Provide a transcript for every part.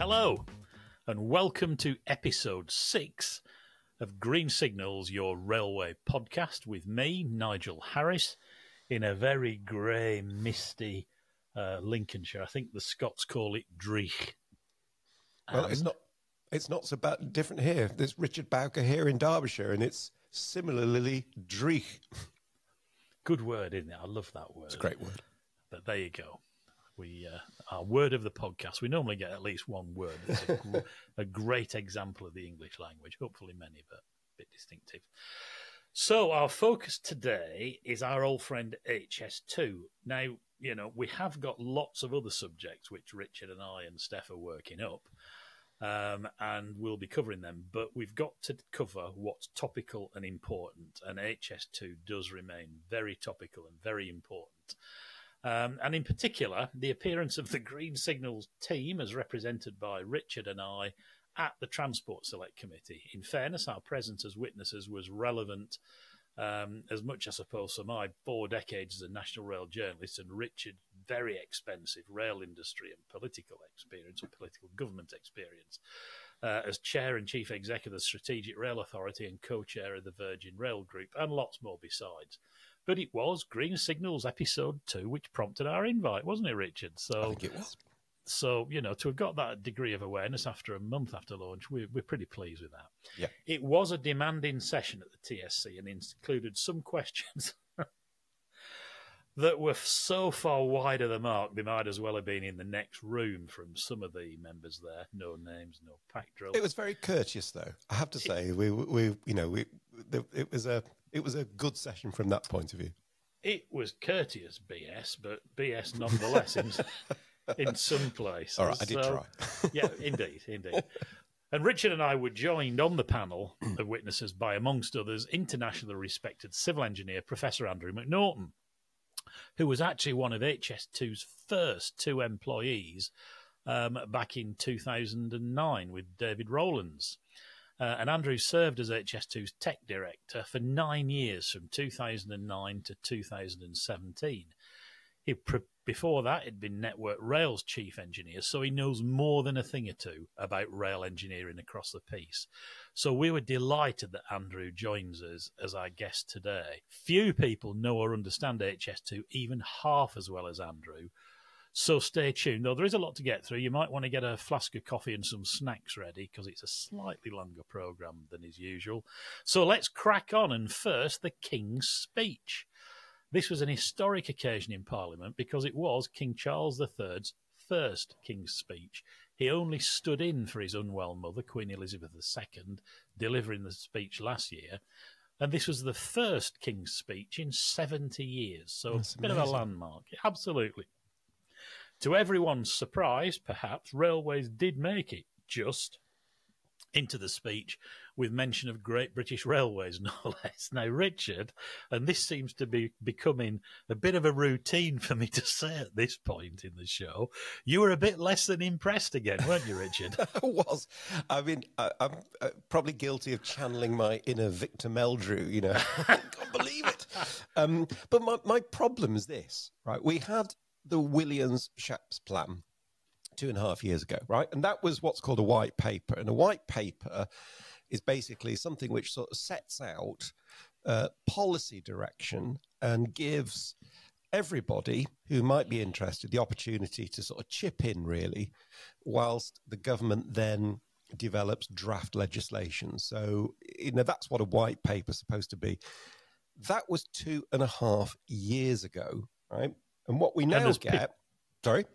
Hello, and welcome to episode 6 of Green Signals, your railway podcast, with me, Nigel Harris, in a very grey, misty Lincolnshire. I think the Scots call it Dreich. Well, it's not so bad different here. There's Richard Bowker here in Derbyshire, and it's similarly Dreich. Good word, isn't it? I love that word. It's a great word. But there you go. Our word of the podcast, we normally get at least one word that's a great example of the English language. Hopefully many, but a bit distinctive. So our focus today is our old friend HS2. Now, we have got lots of other subjects which Richard and I and Stef are working up, and we'll be covering them. But we've got to cover what's topical and important, and HS2 does remain very topical and very important. And in particular, the appearance of the Green Signals team, as represented by Richard and I, at the Transport Select Committee. In fairness, our presence as witnesses was relevant as much, I suppose, for my 4 decades as a National Rail journalist and Richard's very expensive rail industry and political experience, or political government experience, as Chair and Chief Executive of the Strategic Rail Authority and Co-Chair of the Virgin Rail Group, and lots more besides. But it was Green Signals episode 2 which prompted our invite, wasn't it, Richard? So, I think it was. So, to have got that degree of awareness after a month after launch, we're pretty pleased with that. Yeah. It was a demanding session at the TSC and included some questions that were so far wide of the mark, they might as well have been in the next room from some of the members there. No names, no pack drill. It was very courteous, though. I have to say, it was a good session from that point of view. It was courteous BS, but BS nonetheless in some places. All right, I did try. Yeah, indeed. And Richard and I were joined on the panel of witnesses by, amongst others, internationally respected civil engineer Professor Andrew McNaughton, who was actually one of HS2's first 2 employees back in 2009 with David Rowlands. And Andrew served as HS2's tech director for 9 years, from 2009 to 2017. Before that, he'd been Network Rail's chief engineer, so he knows more than a thing or two about rail engineering across the piece. So we were delighted that Andrew joins us as our guest today. Few people know or understand HS2 even half as well as Andrew. So stay tuned, though there is a lot to get through. You might want to get a flask of coffee and some snacks ready, because it's a slightly longer programme than is usual. So let's crack on, and first, the King's Speech. This was an historic occasion in Parliament because it was King Charles III's first King's Speech. He only stood in for his unwell mother, Queen Elizabeth II, delivering the speech last year. And this was the first King's Speech in 70 years. So That's a bit amazing. of a landmark. Absolutely. To everyone's surprise, perhaps, railways did make it just into the speech, with mention of Great British Railways, no less. Now, Richard, and this seems to be becoming a bit of a routine for me to say at this point in the show, you were a bit less than impressed again, weren't you, Richard? I was. I mean, I'm probably guilty of channeling my inner Victor Meldrew, I can't believe it. But my problem is this, right? We had the Williams-Shapps plan 2.5 years ago, right? And that was what's called a white paper. And a white paper is basically something which sort of sets out policy direction and gives everybody who might be interested the opportunity to sort of chip in, really, whilst the government then develops draft legislation. So, that's what a white paper is supposed to be. That was 2.5 years ago, right? And what we now get... Sorry?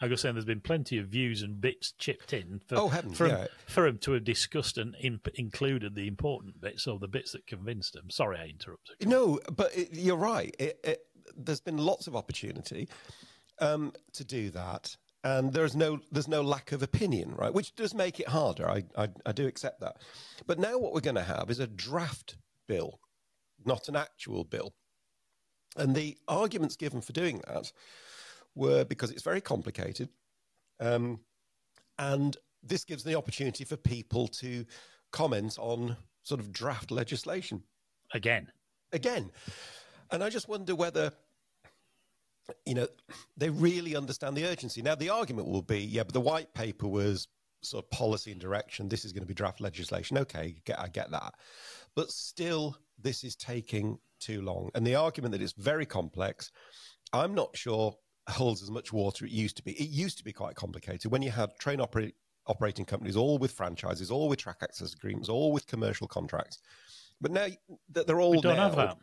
I was saying there's been plenty of views and bits chipped in for him to have discussed and included the important bits, or the bits that convinced him. Sorry, I interrupted. No, but you're right. There's been lots of opportunity to do that, and there's no lack of opinion, right? Which does make it harder. I do accept that. But now what we're going to have is a draft bill, not an actual bill. And the arguments given for doing that were because it's very complicated, and this gives the opportunity for people to comment on sort of draft legislation. Again. And I just wonder whether, they really understand the urgency. Now, the argument will be, but the white paper was sort of policy and direction. This is going to be draft legislation. Okay, I get that. But still, this is taking too long. And the argument that it's very complex, I'm not sure holds as much water it used to be. It used to be quite complicated when you had train operating companies, all with franchises, all with track access agreements, all with commercial contracts. But now they're all we don't have that.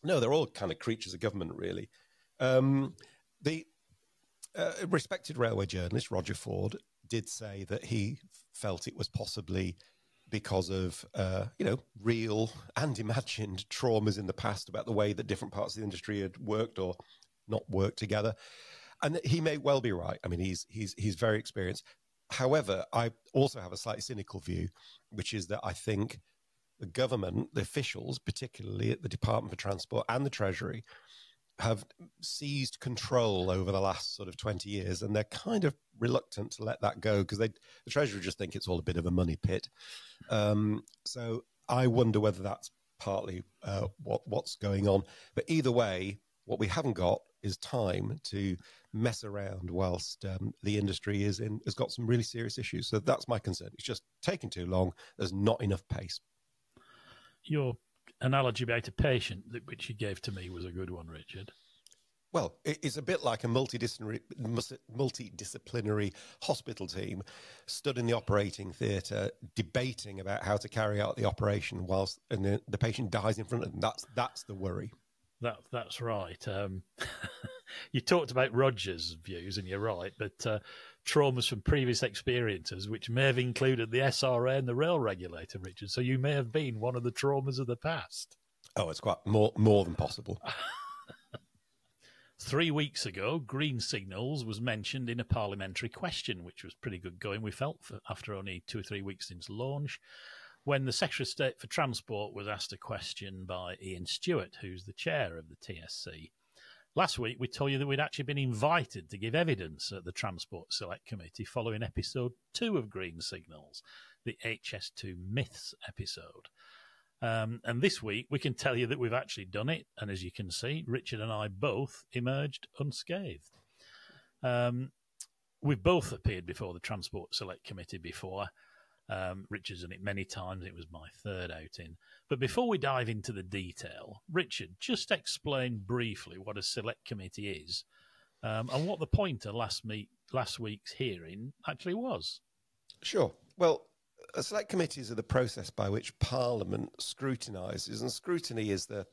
No, they're all kind of creatures of government, really. The respected railway journalist, Roger Ford, did say that he felt it was possibly because of, real and imagined traumas in the past about the way that different parts of the industry had worked or not worked together. And he may well be right. I mean, he's very experienced. However, I also have a slightly cynical view, which is that I think the government, the officials, particularly at the Department for Transport and the Treasury, have seized control over the last sort of 20 years, and they're kind of reluctant to let that go because the Treasury just think it's all a bit of a money pit. So I wonder whether that's partly what's going on. But either way, what we haven't got is time to mess around whilst the industry has got some really serious issues. So that's my concern. It's just taking too long. There's not enough pace. Your analogy about a patient, which you gave to me, was a good one, Richard. Well, it's a bit like a multidisciplinary hospital team stood in the operating theatre debating about how to carry out the operation whilst the patient dies in front of them. That's the worry. That's right. You talked about Roger's views, and you're right, but traumas from previous experiences, which may have included the SRA and the rail regulator, Richard. So you may have been one of the traumas of the past. Oh, it's quite more than possible. 3 weeks ago, green signals was mentioned in a parliamentary question, which was pretty good going, we felt, after only 2 or 3 weeks since launch, when the Secretary of State for Transport was asked a question by Ian Stewart, who's the chair of the TSC. Last week, we told you that we'd actually been invited to give evidence at the Transport Select Committee following episode 2 of Green Signals, the HS2 Myths episode. And this week, we can tell you that we've actually done it. And as you can see, Richard and I both emerged unscathed. We've both appeared before the Transport Select Committee before. Richard's done it many times. It was my third outing. But before we dive into the detail, Richard, just explain briefly what a select committee is and what the point of last week's hearing actually was. Sure. Well, select committees are the process by which Parliament scrutinises, and scrutiny is the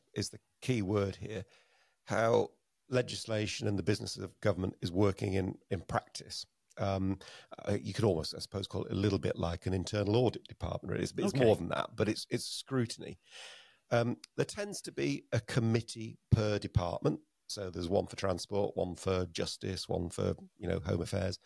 key word here, how legislation and the business of government is working in practice. You could almost, I suppose, call it a little bit like an internal audit department. It's more than that, but it's scrutiny. There tends to be a committee per department. So there's one for transport, one for justice, one for home affairs.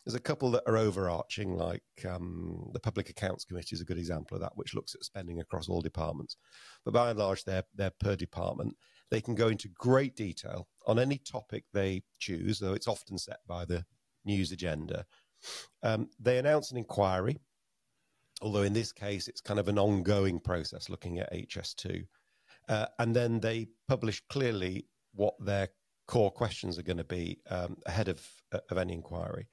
There's a couple that are overarching, like the Public Accounts Committee is a good example of that, which looks at spending across all departments. But by and large, they're per department. They can go into great detail on any topic they choose, though it's often set by the news agenda. They announce an inquiry, although in this case it's kind of an ongoing process looking at HS2. And then they publish clearly what their core questions are going to be ahead of any inquiry.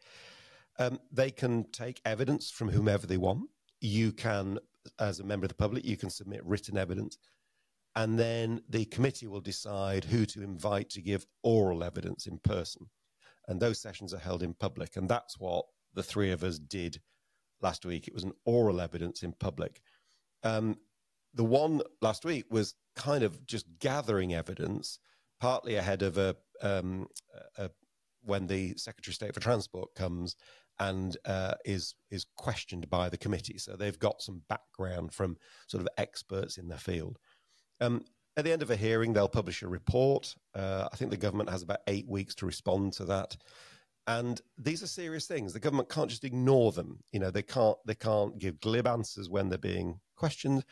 They can take evidence from whomever they want. You can, as a member of the public, you can submit written evidence. And then the committee will decide who to invite to give oral evidence in person. And those sessions are held in public. And that's what the three of us did last week. It was an oral evidence in public. The one last week was kind of just gathering evidence, partly ahead of when the Secretary of State for Transport comes and is questioned by the committee. So they've got some background from sort of experts in their field. At the end of a hearing, they'll publish a report. I think the government has about 8 weeks to respond to that. And these are serious things. The government can't just ignore them. They can't give glib answers when they're being questioned,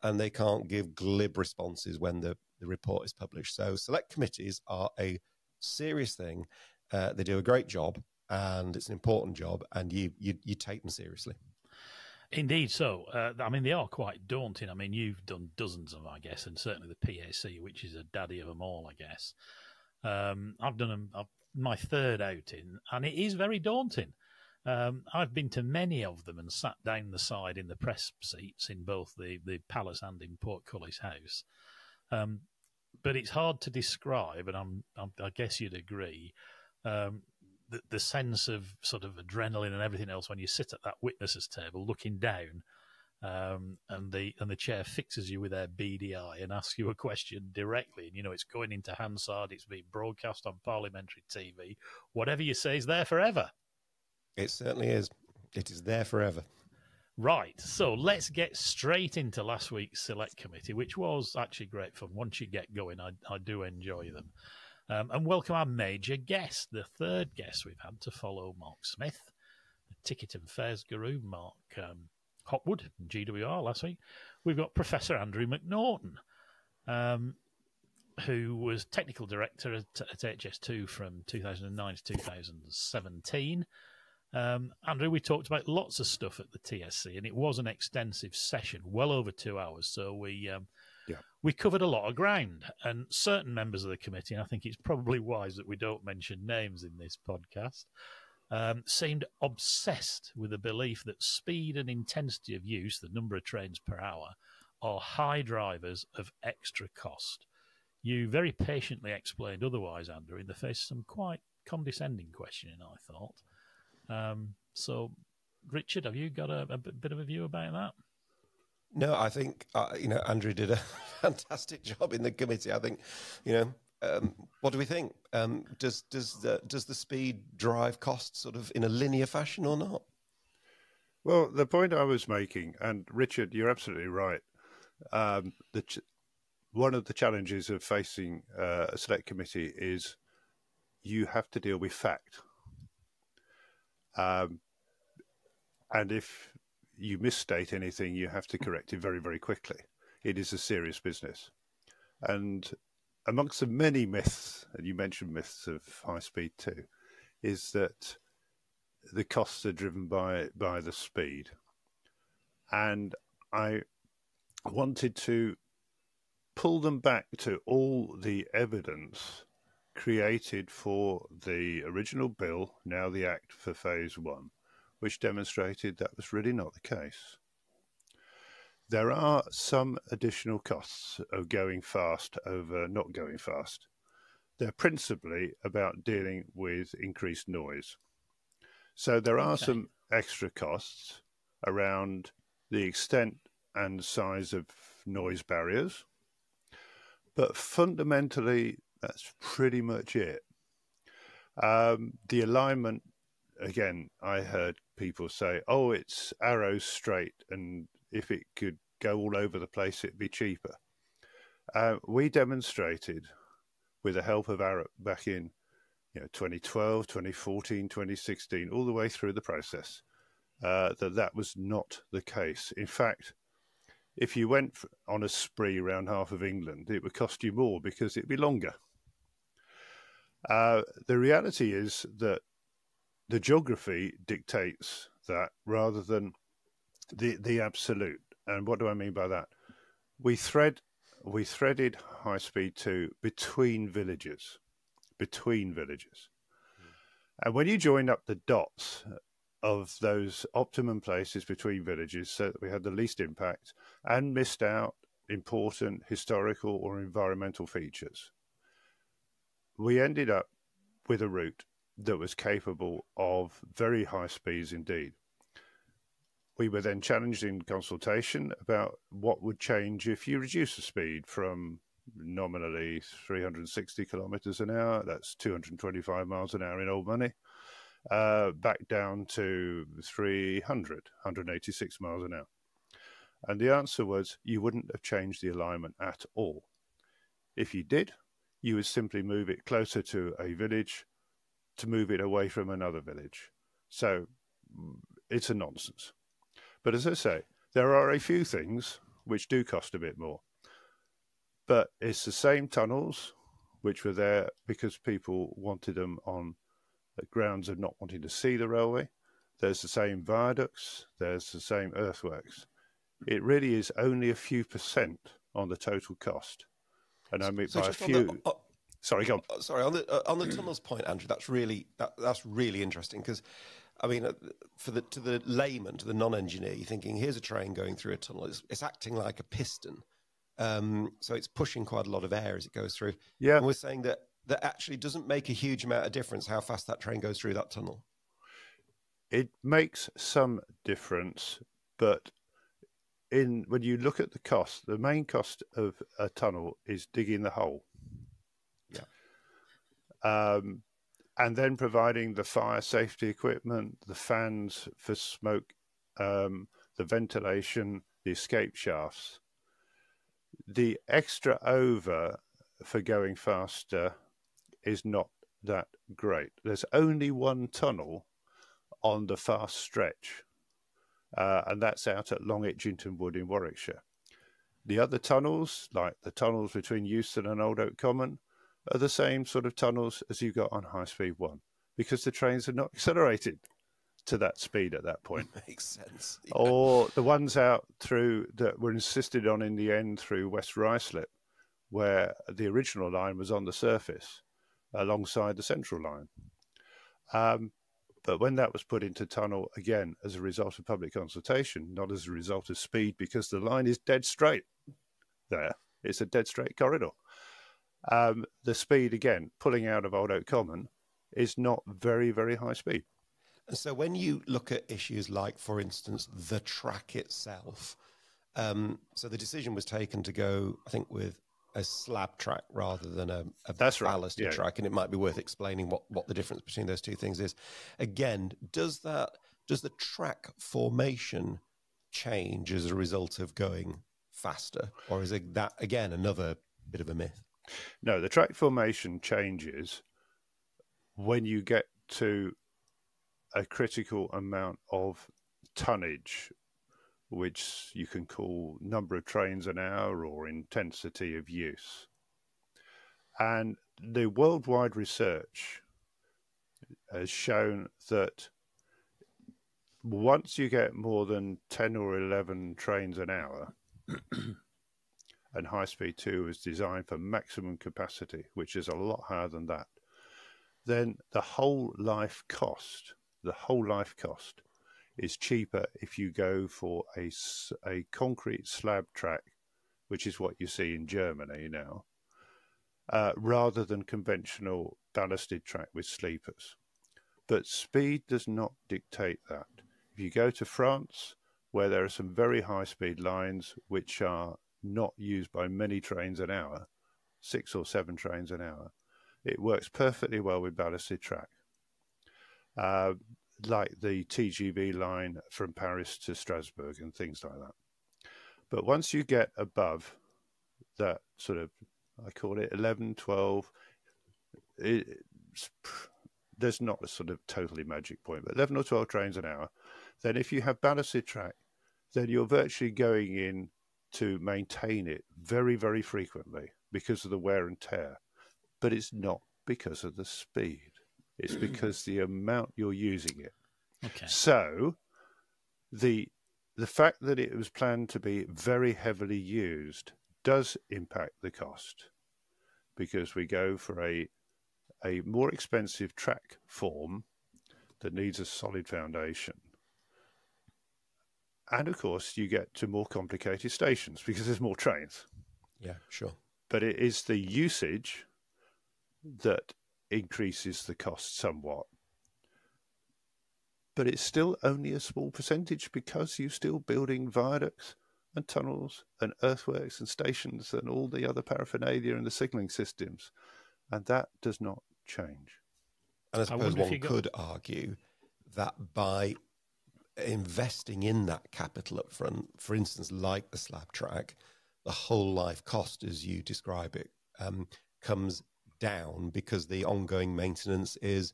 and they can't give glib responses when the report is published. So select committees are a serious thing. They do a great job, and it's an important job, and you take them seriously. Indeed so. They are quite daunting. You've done dozens of them, I guess, and certainly the PAC, which is a daddy of them all, I guess. I've done my third outing, and it is very daunting. I've been to many of them and sat down the side in the press seats in both the Palace and in Portcullis House. But it's hard to describe, and I guess you'd agree, the sense of sort of adrenaline and everything else when you sit at that witnesses table looking down, and the chair fixes you with their beady eye and asks you a question directly. And, it's going into Hansard, it's being broadcast on parliamentary TV. Whatever you say is there forever. It certainly is. It is there forever. Right, so let's get straight into last week's Select Committee, which was actually great fun. Once you get going, I do enjoy them. And welcome our major guest, the third guest we've had to follow Mark Smith, the ticket and fares guru, Mark Hopwood, GWR last week. We've got Professor Andrew McNaughton, who was technical director at HS2 from 2009 to 2017. Andrew, we talked about lots of stuff at the TSC, and it was an extensive session, well over 2 hours. So we covered a lot of ground, and certain members of the committee, and I think it's probably wise that we don't mention names in this podcast, seemed obsessed with the belief that speed and intensity of use, the number of trains per hour, are high drivers of extra cost. You very patiently explained otherwise, Andrew, in the face of some quite condescending questioning, I thought. So, Richard, have you got a bit of a view about that? No, I think, Andrew did a fantastic job in the committee. I think, what do we think? Does the speed drive costs sort of in a linear fashion or not? Well, the point I was making, and Richard, you're absolutely right. One of the challenges of facing a select committee is you have to deal with fact. And if you misstate anything, you have to correct it very, very quickly. It is a serious business. And amongst the many myths, and you mentioned myths of high speed too, is that the costs are driven by the speed. And I wanted to pull them back to all the evidence created for the original bill, now the Act for Phase 1, which demonstrated that was really not the case. There are some additional costs of going fast over not going fast. They're principally about dealing with increased noise. So there are some extra costs around the extent and size of noise barriers, but fundamentally, that's pretty much it. The alignment, again, I heard people say, oh, it's arrow straight, and if it could go all over the place, it'd be cheaper. We demonstrated, with the help of Arup back in 2012, 2014, 2016, all the way through the process, that was not the case. In fact, if you went on a spree around half of England, it would cost you more because it'd be longer. The reality is that the geography dictates that rather than the absolute. And what do I mean by that? We threaded high speed 2 between villages. And when you join up the dots of those optimum places between villages so that we had the least impact and missed out important historical or environmental features, we ended up with a route that was capable of very high speeds indeed. We were then challenged in consultation about what would change if you reduce the speed from nominally 360 kilometres an hour, that's 225 miles an hour in old money, back down to 186 miles an hour. And the answer was you wouldn't have changed the alignment at all. If you did, you would simply move it closer to a village to move it away from another village. So it's a nonsense. But as I say, there are a few things which do cost a bit more. But it's the same tunnels which were there because people wanted them on the grounds of not wanting to see the railway. There's the same viaducts. There's the same earthworks. It really is only a few % on the total cost. And I mean, by a few... Sorry, go on. Sorry, on the tunnels point, Andrew, that's really interesting because I mean, to the layman, to the non-engineer, you're thinking, here's a train going through a tunnel. It's acting like a piston. So it's pushing quite a lot of air as it goes through. Yeah. And we're saying that actually doesn't make a huge amount of difference how fast that train goes through that tunnel. It makes some difference, but when you look at the cost, the main cost of a tunnel is digging the hole. Yeah. And then providing the fire safety equipment, the fans for smoke, the ventilation, the escape shafts. The extra over for going faster is not that great. There's only one tunnel on the fast stretch, and that's out at Long Itchington Wood in Warwickshire. The other tunnels, like the tunnels between Euston and Old Oak Common, are the same sort of tunnels as you got on High Speed 1, because the trains are not accelerated to that speed at that point. Makes sense. Yeah. Or the ones out through that were insisted on in the end through West Ruislip, where the original line was on the surface alongside the central line. But when that was put into tunnel, again, as a result of public consultation, not as a result of speed, because the line is dead straight there. It's a dead straight corridor. The speed, again, pulling out of Old Oak Common, is not very, very high speed. And so when you look at issues like, for instance, the track itself, so the decision was taken to go, I think, with a slab track rather than a ballasted track, and it might be worth explaining what the difference between those two things is. Again, does the track formation change as a result of going faster, or is that, again, another bit of a myth? No, the track formation changes when you get to a critical amount of tonnage, which you can call number of trains an hour or intensity of use. And the worldwide research has shown that once you get more than 10 or 11 trains an hour, and High Speed 2 is designed for maximum capacity, which is a lot higher than that, then the whole life cost is cheaper if you go for a concrete slab track, which is what you see in Germany now, rather than conventional ballasted track with sleepers. But speed does not dictate that. If you go to France, where there are some very high-speed lines which are not used by many trains an hour, 6 or 7 trains an hour, it works perfectly well with ballasted track. Like the TGV line from Paris to Strasbourg and things like that. But once you get above that sort of, I call it 11, 12, there's not a sort of totally magic point, but 11 or 12 trains an hour, then if you have ballasted track, then you're virtually going in to maintain it very, very frequently because of the wear and tear. But it's not because of the speed. It's because the amount you're using it. Okay. So the fact that it was planned to be very heavily used does impact the cost, because we go for a more expensive track form that needs a solid foundation. And of course, you get to more complicated stations because there's more trains. Yeah, sure. But it is the usage that increases the cost somewhat. But it's still only a small percentage, because you're still building viaducts and tunnels and earthworks and stations and all the other paraphernalia and the signalling systems. And that does not change. And I suppose one could argue that by investing in that capital up front, for instance, like the slab track, the whole life cost, as you describe it, comes down because the ongoing maintenance is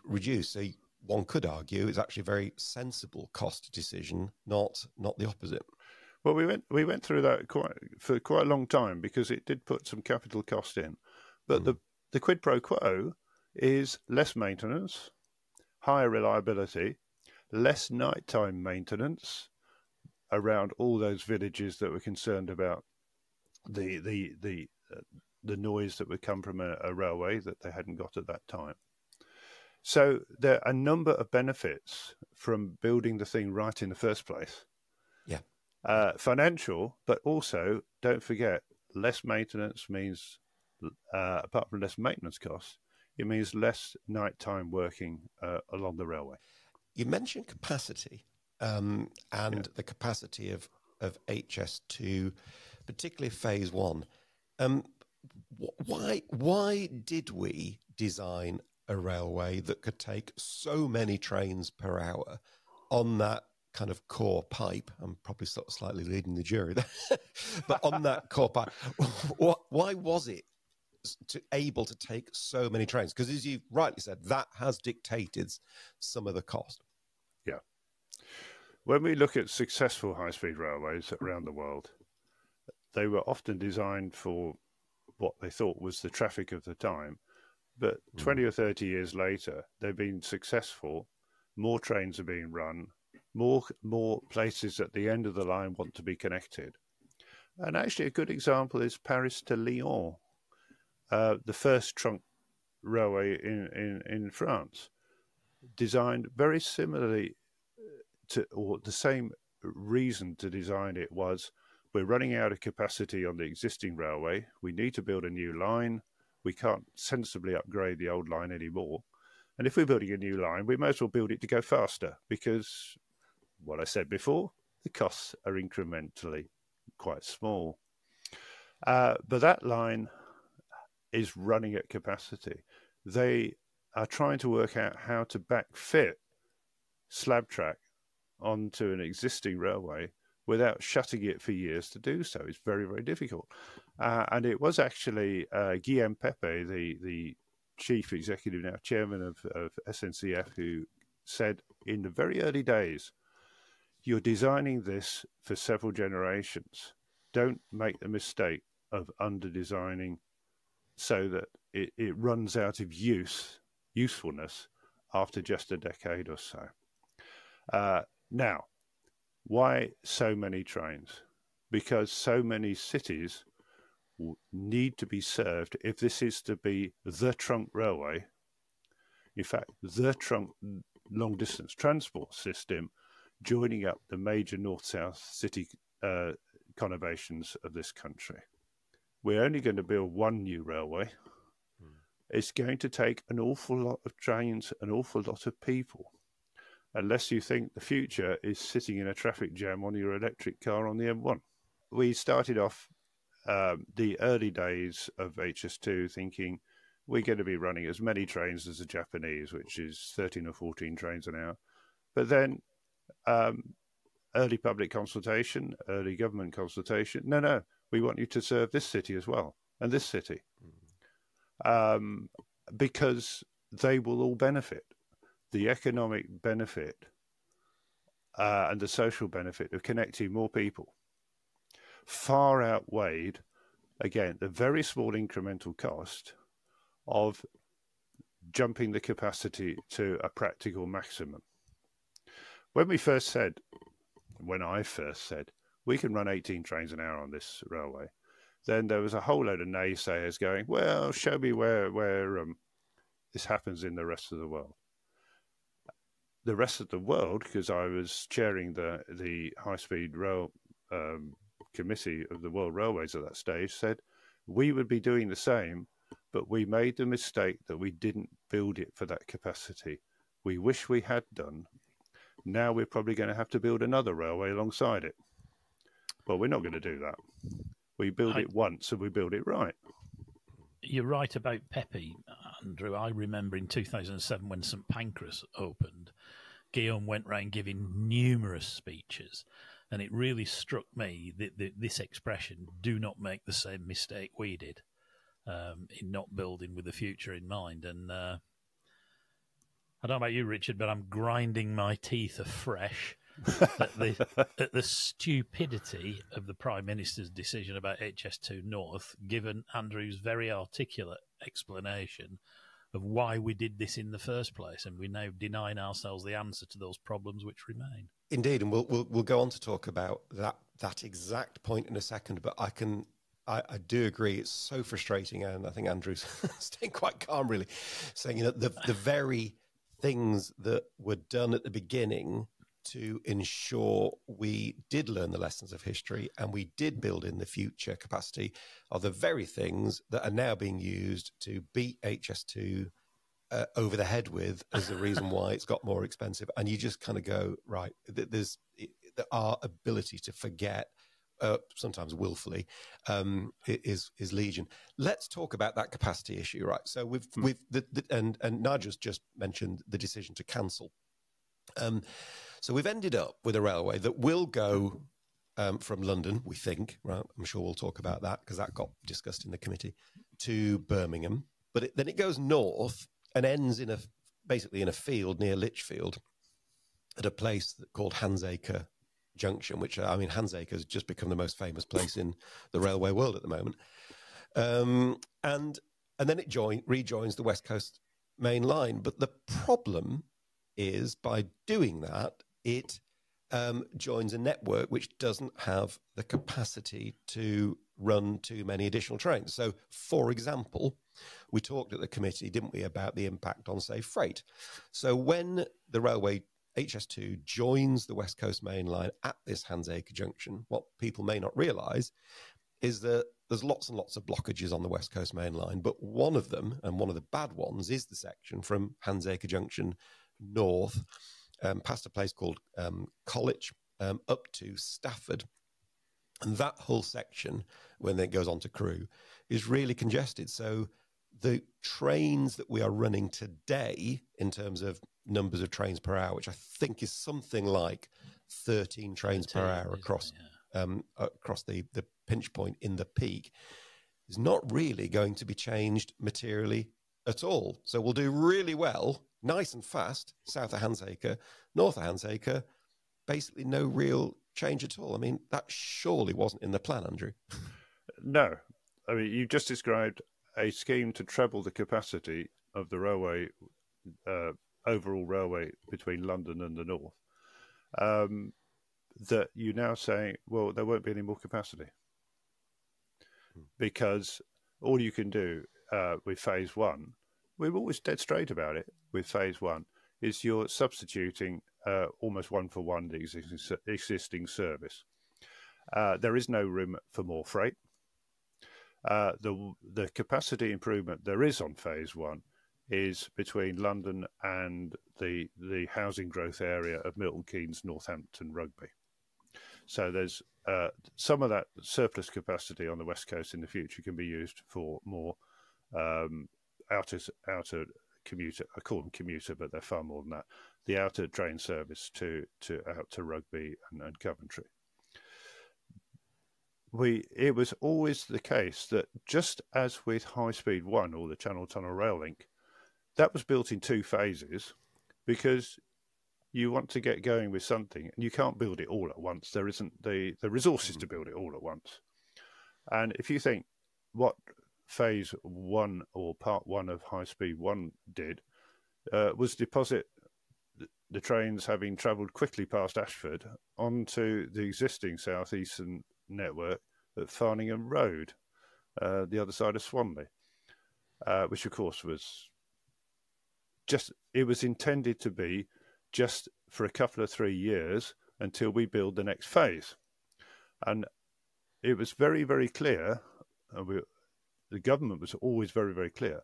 reduced. So one could argue it's actually a very sensible cost decision, not the opposite. Well, we went through that for quite a long time, because it did put some capital cost in. But the quid pro quo is less maintenance, higher reliability, less nighttime maintenance around all those villages that were concerned about the noise that would come from a railway that they hadn't got at that time. So there are a number of benefits from building the thing right in the first place. Yeah. Financial, but also, don't forget, less maintenance means, apart from less maintenance costs, it means less nighttime working along the railway. You mentioned capacity and the capacity of HS2, particularly phase one. Why did we design a railway that could take so many trains per hour on that kind of core pipe? I'm probably sort of slightly leading the jury there, but on that core pipe, why was it able to take so many trains? Because as you rightly said, that has dictated some of the cost. Yeah. When we look at successful high-speed railways around the world, they were often designed for what they thought was the traffic of the time. But 20 or 30 years later, they've been successful. More trains are being run. More places at the end of the line want to be connected. And actually, a good example is Paris to Lyon, the first trunk railway in France, designed very similarly to, or the same reason to design it was, we're running out of capacity on the existing railway. We need to build a new line. We can't sensibly upgrade the old line anymore. And if we're building a new line, we might as well build it to go faster, because what I said before, the costs are incrementally quite small. But that line is running at capacity. They are trying to work out how to backfit slab track onto an existing railway without shutting it for years to do so. It's very, very difficult. And it was actually Guillaume Pepe, the chief executive, now chairman of SNCF, who said in the very early days, you're designing this for several generations. Don't make the mistake of under-designing so that it runs out of usefulness after just a decade or so. Now, why so many trains? Because so many cities need to be served if this is to be the trunk railway. In fact, the trunk long-distance transport system joining up the major north-south city conurbations of this country. We're only going to build one new railway. It's going to take an awful lot of trains, an awful lot of people, unless you think the future is sitting in a traffic jam on your electric car on the M1. We started off the early days of HS2 thinking we're going to be running as many trains as the Japanese, which is 13 or 14 trains an hour. But then early public consultation, early government consultation, no, we want you to serve this city as well, and this city, because they will all benefit. The economic benefit and the social benefit of connecting more people far outweighed, again, the very small incremental cost of jumping the capacity to a practical maximum. When I first said, we can run 18 trains an hour on this railway, then there was a whole load of naysayers going, well, show me where this happens in the rest of the world. The rest of the world, because I was chairing the high-speed rail committee of the World Railways at that stage, said we would be doing the same, but we made the mistake that we didn't build it for that capacity. We wish we had done. Now we're probably going to have to build another railway alongside it. Well, we're not going to do that. We build it once and we build it right. You're right about Pepe, Andrew. I remember in 2007 when St Pancras opened, Guillaume went round giving numerous speeches, and it really struck me that this expression, do not make the same mistake we did, in not building with the future in mind. And I don't know about you, Richard, but I'm grinding my teeth afresh at the stupidity of the Prime Minister's decision about HS2 North, given Andrew's very articulate explanation of why we did this in the first place, and we're now denying ourselves the answer to those problems which remain. Indeed, and we'll go on to talk about that exact point in a second, but I do agree it's so frustrating, and I think Andrew's staying quite calm, really, saying the very things that were done at the beginning to ensure we did learn the lessons of history and we did build in the future capacity are the very things that are now being used to beat HS2 over the head with as the reason why it's got more expensive. And you just kind of go, right, our ability to forget, sometimes willfully, is legion. Let's talk about that capacity issue, right? So and Nigel's just mentioned the decision to cancel. So we've ended up with a railway that will go from London, we think, right? I'm sure we'll talk about that because that got discussed in the committee, to Birmingham. But then it goes north and ends basically in a field near Lichfield at a place called Handsacre Junction, which, I mean, Handsacre has just become the most famous place in the railway world at the moment. And then it rejoins the West Coast main line. But the problem is, by doing that, it joins a network which doesn't have the capacity to run too many additional trains. So, for example, we talked at the committee, didn't we, about the impact on, say, freight. So when the railway HS2 joins the West Coast main line at this Handsacre Junction, what people may not realise is that there's lots and lots of blockages on the West Coast main line, but one of them, and one of the bad ones, is the section from Handsacre Junction north, past a place called College, up to Stafford. And that whole section, when it goes on to Crewe, is really congested. So the trains that we are running today, in terms of numbers of trains per hour, which I think is something like 13 trains per hour across the pinch point in the peak, is not really going to be changed materially at all. So we'll do really well, nice and fast, south of Handsacre, north of Handsacre, basically no real change at all. I mean, that surely wasn't in the plan, Andrew. No. I mean, you just described a scheme to treble the capacity of the railway, overall railway between London and the north, that you're now saying, well, there won't be any more capacity. Because all you can do with phase one, we're always dead straight about it with phase one, is you're substituting almost one-for-one the existing service. There is no room for more freight. The capacity improvement there is on phase one is between London and the housing growth area of Milton Keynes, Northampton, Rugby. So there's some of that surplus capacity on the West Coast in the future can be used for more outer commuter. I call them commuter, but they're far more than that. The outer train service out to Rugby and Coventry. It was always the case that, just as with High Speed 1 or the Channel Tunnel Rail Link, that was built in two phases because you want to get going with something and you can't build it all at once. There isn't the resources to build it all at once. And if you think what phase one or part one of High Speed 1 did was deposit the trains, having travelled quickly past Ashford, onto the existing southeastern network at Farningham Road, the other side of Swanley, which of course was it was intended to be just for a couple of 3 years until we build the next phase. And it was very, very clear, the government was always very, very clear,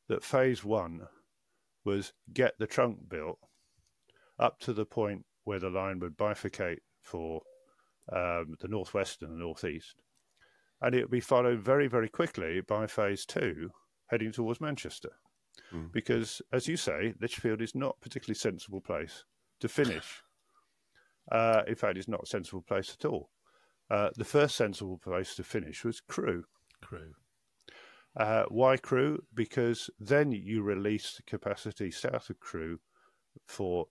that phase one was get the trunk built up to the point where the line would bifurcate for the northwest and the northeast. And it would be followed very, very quickly by phase two, heading towards Manchester. Because, as you say, Lichfield is not a particularly sensible place to finish. In fact, it's not a sensible place at all. The first sensible place to finish was Crewe. Why Crewe? Because then you release capacity south of Crewe for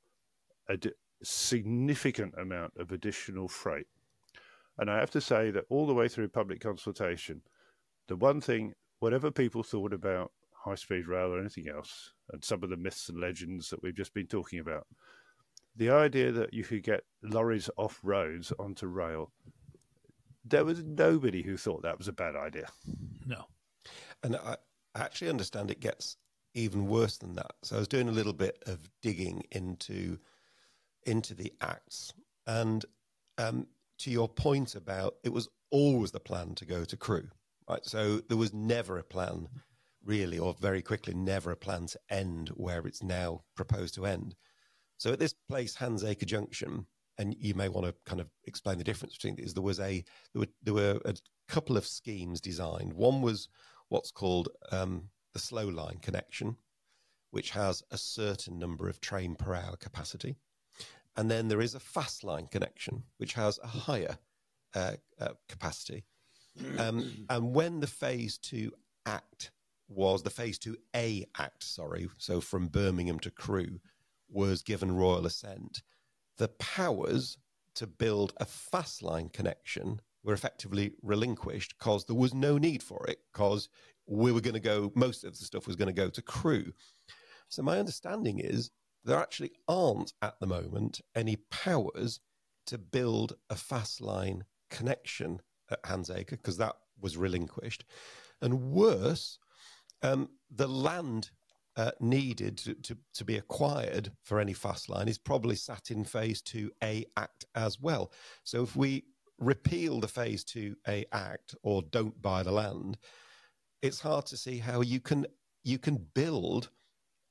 a significant amount of additional freight. And I have to say that all the way through public consultation, the one thing, whatever people thought about high-speed rail or anything else, and some of the myths and legends that we've just been talking about, the idea that you could get lorries off roads onto rail, there was nobody who thought that was a bad idea. No. And I actually understand it gets even worse than that. So I was doing a little bit of digging into the acts, and to your point about it was always the plan to go to Crewe, right? So there was never a plan, really, or very quickly, never a plan to end where it's now proposed to end. So at this place, Handsacre Junction, and you may want to kind of explain the difference between these. There were a couple of schemes designed. One was what's called the slow line connection, which has a certain number of train per hour capacity. And then there is a fast line connection, which has a higher capacity. And when the phase 2A act, so from Birmingham to Crewe, was given royal assent, the powers to build a fast line connection were effectively relinquished because there was no need for it, because most of the stuff was going to go to Crewe. So my understanding is there actually aren't at the moment any powers to build a fast line connection at Handsacre, because that was relinquished. And worse, the land needed to be acquired for any fast line is probably sat in phase 2A act as well. So if we repeal the phase 2A act or don't buy the land, it's hard to see how you can build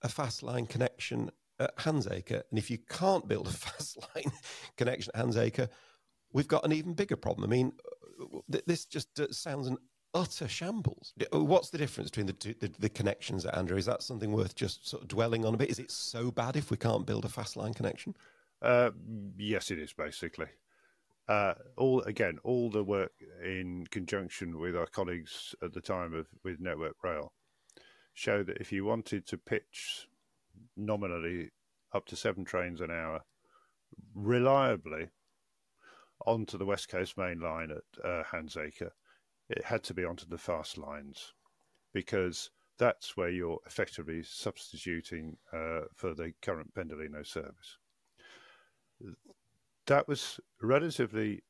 a fast line connection at Handsacre. And if you can't build a fast line connection at Handsacre, we've got an even bigger problem. I mean, this just sounds an utter shambles. What's the difference between the connections at Andrew? Is that something worth just sort of dwelling on a bit? Is it so bad if we can't build a fast line connection? Yes, it is, basically. All the work in conjunction with our colleagues at the time with Network Rail showed that if you wanted to pitch nominally up to 7 trains an hour reliably onto the West Coast main line at Handsacre, it had to be onto the fast lines, because that's where you're effectively substituting for the current Pendolino service. That was relatively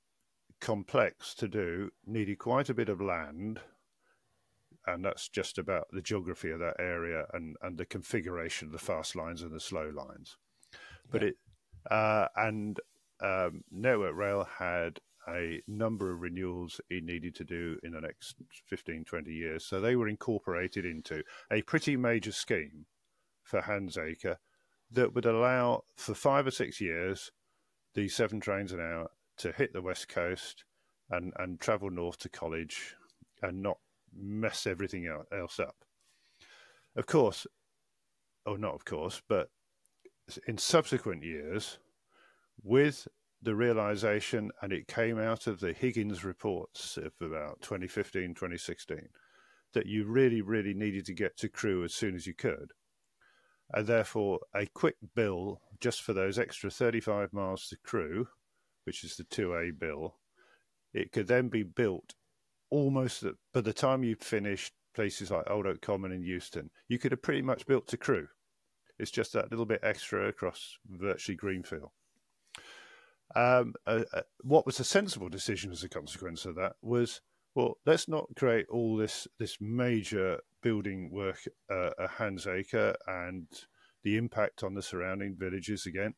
complex to do, needed quite a bit of land, and that's just about the geography of that area and the configuration of the fast lines and the slow lines. But Network Rail had a number of renewals it needed to do in the next 15, 20 years. So they were incorporated into a pretty major scheme for Handsacre that would allow for 5 or 6 years these 7 trains an hour to hit the West Coast and travel north to college and not mess everything else up. Of course, or not of course, but in subsequent years, with the realization, and it came out of the Higgins reports of about 2015, 2016, that you really, really needed to get to Crewe as soon as you could. And therefore, a quick bill just for those extra 35 miles to Crewe, which is the 2A bill, it could then be built almost by the time you'd finished places like Old Oak Common and Euston, you could have pretty much built to Crewe. It's just that little bit extra across virtually greenfield. What was a sensible decision as a consequence of that was, well, let's not create all this major building work at Handsacre and the impact on the surrounding villages again.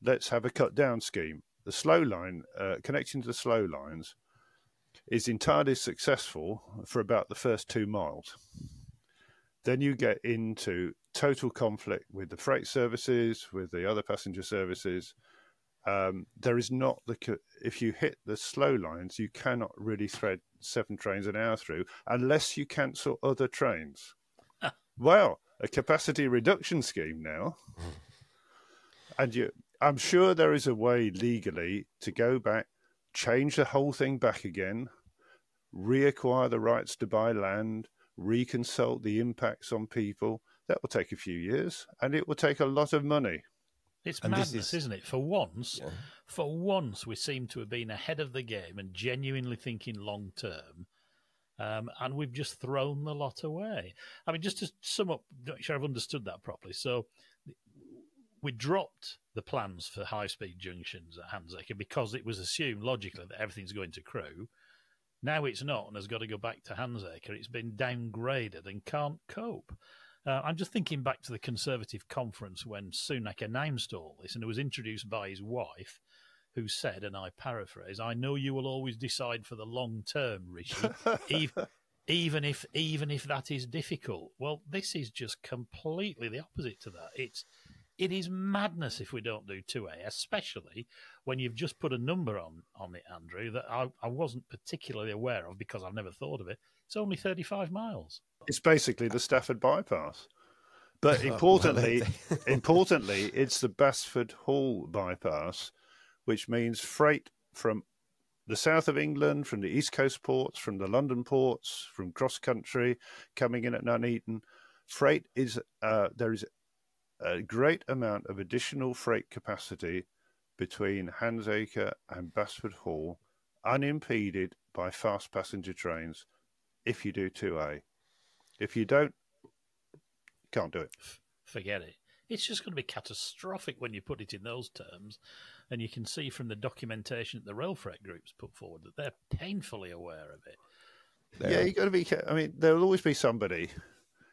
Let's have a cut-down scheme. The slow line, connecting to the slow lines, is entirely successful for about the first 2 miles. Then you get into total conflict with the freight services, with the other passenger services. There is not if you hit the slow lines, you cannot really thread 7 trains an hour through unless you cancel other trains. Well, a capacity reduction scheme now. And I'm sure there is a way legally to go back, change the whole thing back again, reacquire the rights to buy land, reconsult the impacts on people. That will take a few years, and it will take a lot of money. It's madness, isn't it? For once, we seem to have been ahead of the game and genuinely thinking long term, and we've just thrown the lot away. I mean, just to sum up, not sure I've understood that properly. So we dropped the plans for high-speed junctions at Handsacre because it was assumed logically that everything's going to Crewe. Now it's not and has got to go back to Handsacre. It's been downgraded and can't cope. I'm just thinking back to the Conservative conference when Sunak announced all this, and it was introduced by his wife, who said, and I paraphrase, "I know you will always decide for the long term, Rishi, even if that is difficult." Well, this is just completely the opposite to that. It is madness if we don't do 2A, especially when you've just put a number on it, Andrew, that I wasn't particularly aware of because I've never thought of it. It's only 35 miles. It's basically the Stafford bypass. But importantly, it's the Basford Hall bypass, which means freight from the south of England, from the East Coast ports, from the London ports, from cross country, coming in at Nuneaton. Freight is there is a great amount of additional freight capacity between Handsacre and Basford Hall, unimpeded by fast passenger trains, if you do 2A. If you don't, can't do it. Forget it. It's just going to be catastrophic when you put it in those terms. And you can see from the documentation that the rail freight groups put forward that they're painfully aware of it. Yeah, you've got to be. I mean, there'll always be somebody.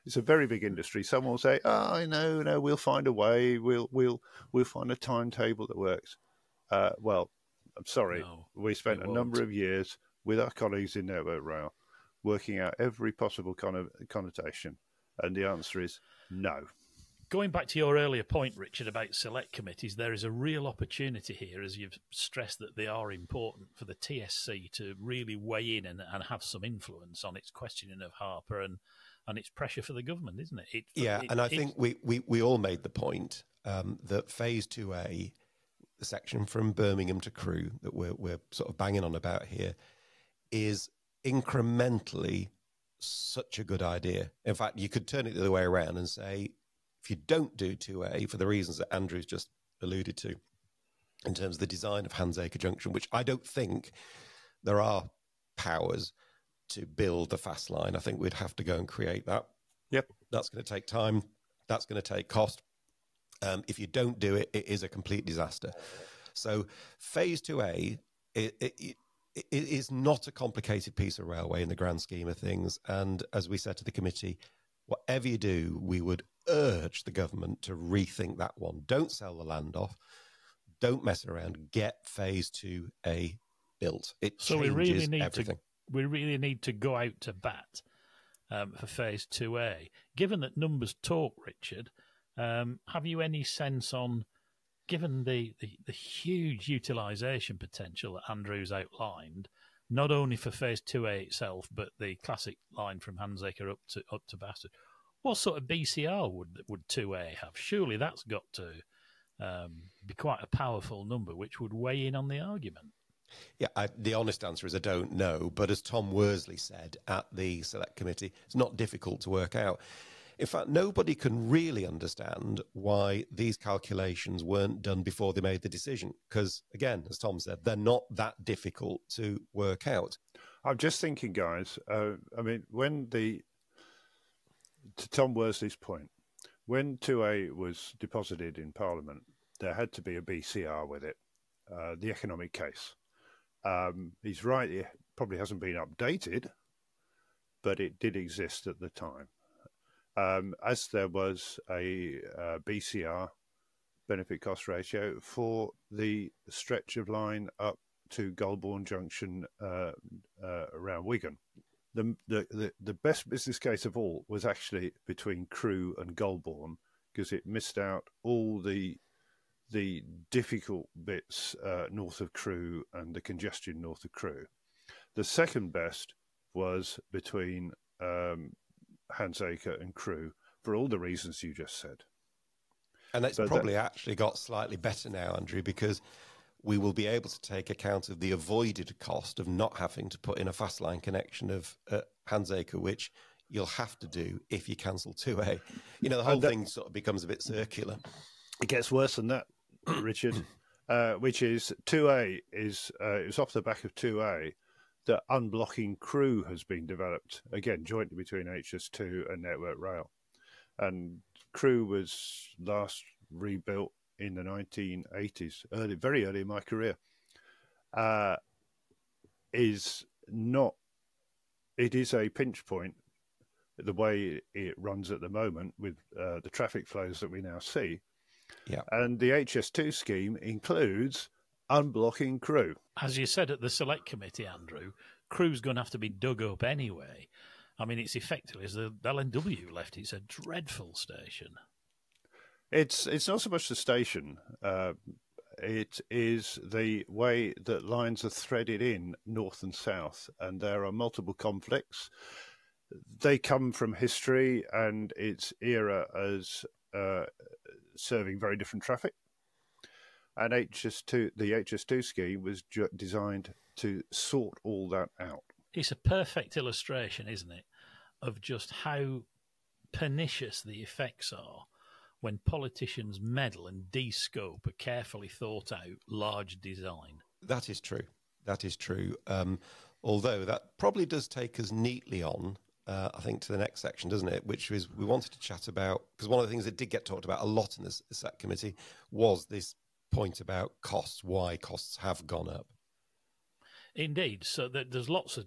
It's a very big industry. Someone will say, "Oh, no, we'll find a way. We'll find a timetable that works." Well, I'm sorry. No, we spent a number of years with our colleagues in Network Rail working out every possible connotation, and the answer is no. Going back to your earlier point, Richard, about select committees, there is a real opportunity here, as you've stressed that they are important, for the TSC to really weigh in and have some influence on its questioning of Harper and its pressure for the government, isn't it? I think we all made the point that Phase 2A, the section from Birmingham to Crewe that we're sort of banging on about here, is incrementally such a good idea. In fact, you could turn it the other way around and say, if you don't do 2A for the reasons that Andrew's just alluded to, in terms of the design of Handsacre Junction, which I don't think there are powers to build the fast line. I think we'd have to go and create that. Yep. That's going to take time. That's going to take cost. If you don't do it, it is a complete disaster. So Phase 2A, it is not a complicated piece of railway in the grand scheme of things. And as we said to the committee, whatever you do, we would urge the government to rethink that one. Don't sell the land off. Don't mess around. Get Phase 2A built. It changes everything. We really need to go out to bat for Phase 2A. Given that numbers talk, Richard, have you any sense on, given the huge utilisation potential that Andrew's outlined, not only for Phase 2A itself, but the classic line from Handsacre up to Basford, what sort of BCR would 2A have? Surely that's got to be quite a powerful number, which would weigh in on the argument. Yeah, the honest answer is I don't know. But as Tom Worsley said at the Select Committee, it's not difficult to work out. In fact, nobody can really understand why these calculations weren't done before they made the decision. Because, again, as Tom said, they're not that difficult to work out. I'm just thinking, guys, I mean, to Tom Worsley's point, when 2A was deposited in Parliament, there had to be a BCR with it, the economic case. He's right, it probably hasn't been updated, but it did exist at the time. As there was a BCR, benefit cost ratio, for the stretch of line up to Golborne Junction around Wigan. The best business case of all was actually between Crewe and Golborne, because it missed out all the difficult bits north of Crewe and the congestion north of Crewe. The second best was between Handsacre and Crewe, for all the reasons you just said. And it's probably actually got slightly better now, Andrew, because we will be able to take account of the avoided cost of not having to put in a fast line connection of Handsacre, which you'll have to do if you cancel 2A. You know, the whole thing sort of becomes a bit circular. It gets worse than that, Richard, which is 2A is, it was off the back of 2A that Unblocking Crewe has been developed, again, jointly between HS2 and Network Rail. And Crewe was last rebuilt in the 1980s, very early in my career. It is a pinch point the way it runs at the moment with the traffic flows that we now see. Yeah. And the HS2 scheme includes unblocking Crewe. As you said at the select committee, Andrew, Crewe's going to have to be dug up anyway. I mean, it's effectively as the LNW left. It's a dreadful station. It's not so much the station. It is the way that lines are threaded in north and south, and there are multiple conflicts. They come from history and its era as serving very different traffic. And the HS2 scheme was designed to sort all that out. It's a perfect illustration, isn't it, of just how pernicious the effects are when politicians meddle and de-scope a carefully thought out large design. That is true. That is true. Although that probably does take us neatly on, I think, to the next section, doesn't it? Which is we wanted to chat about, because one of the things that did get talked about a lot in the SAC committee was this point about costs, why costs have gone up. Indeed. So there's lots of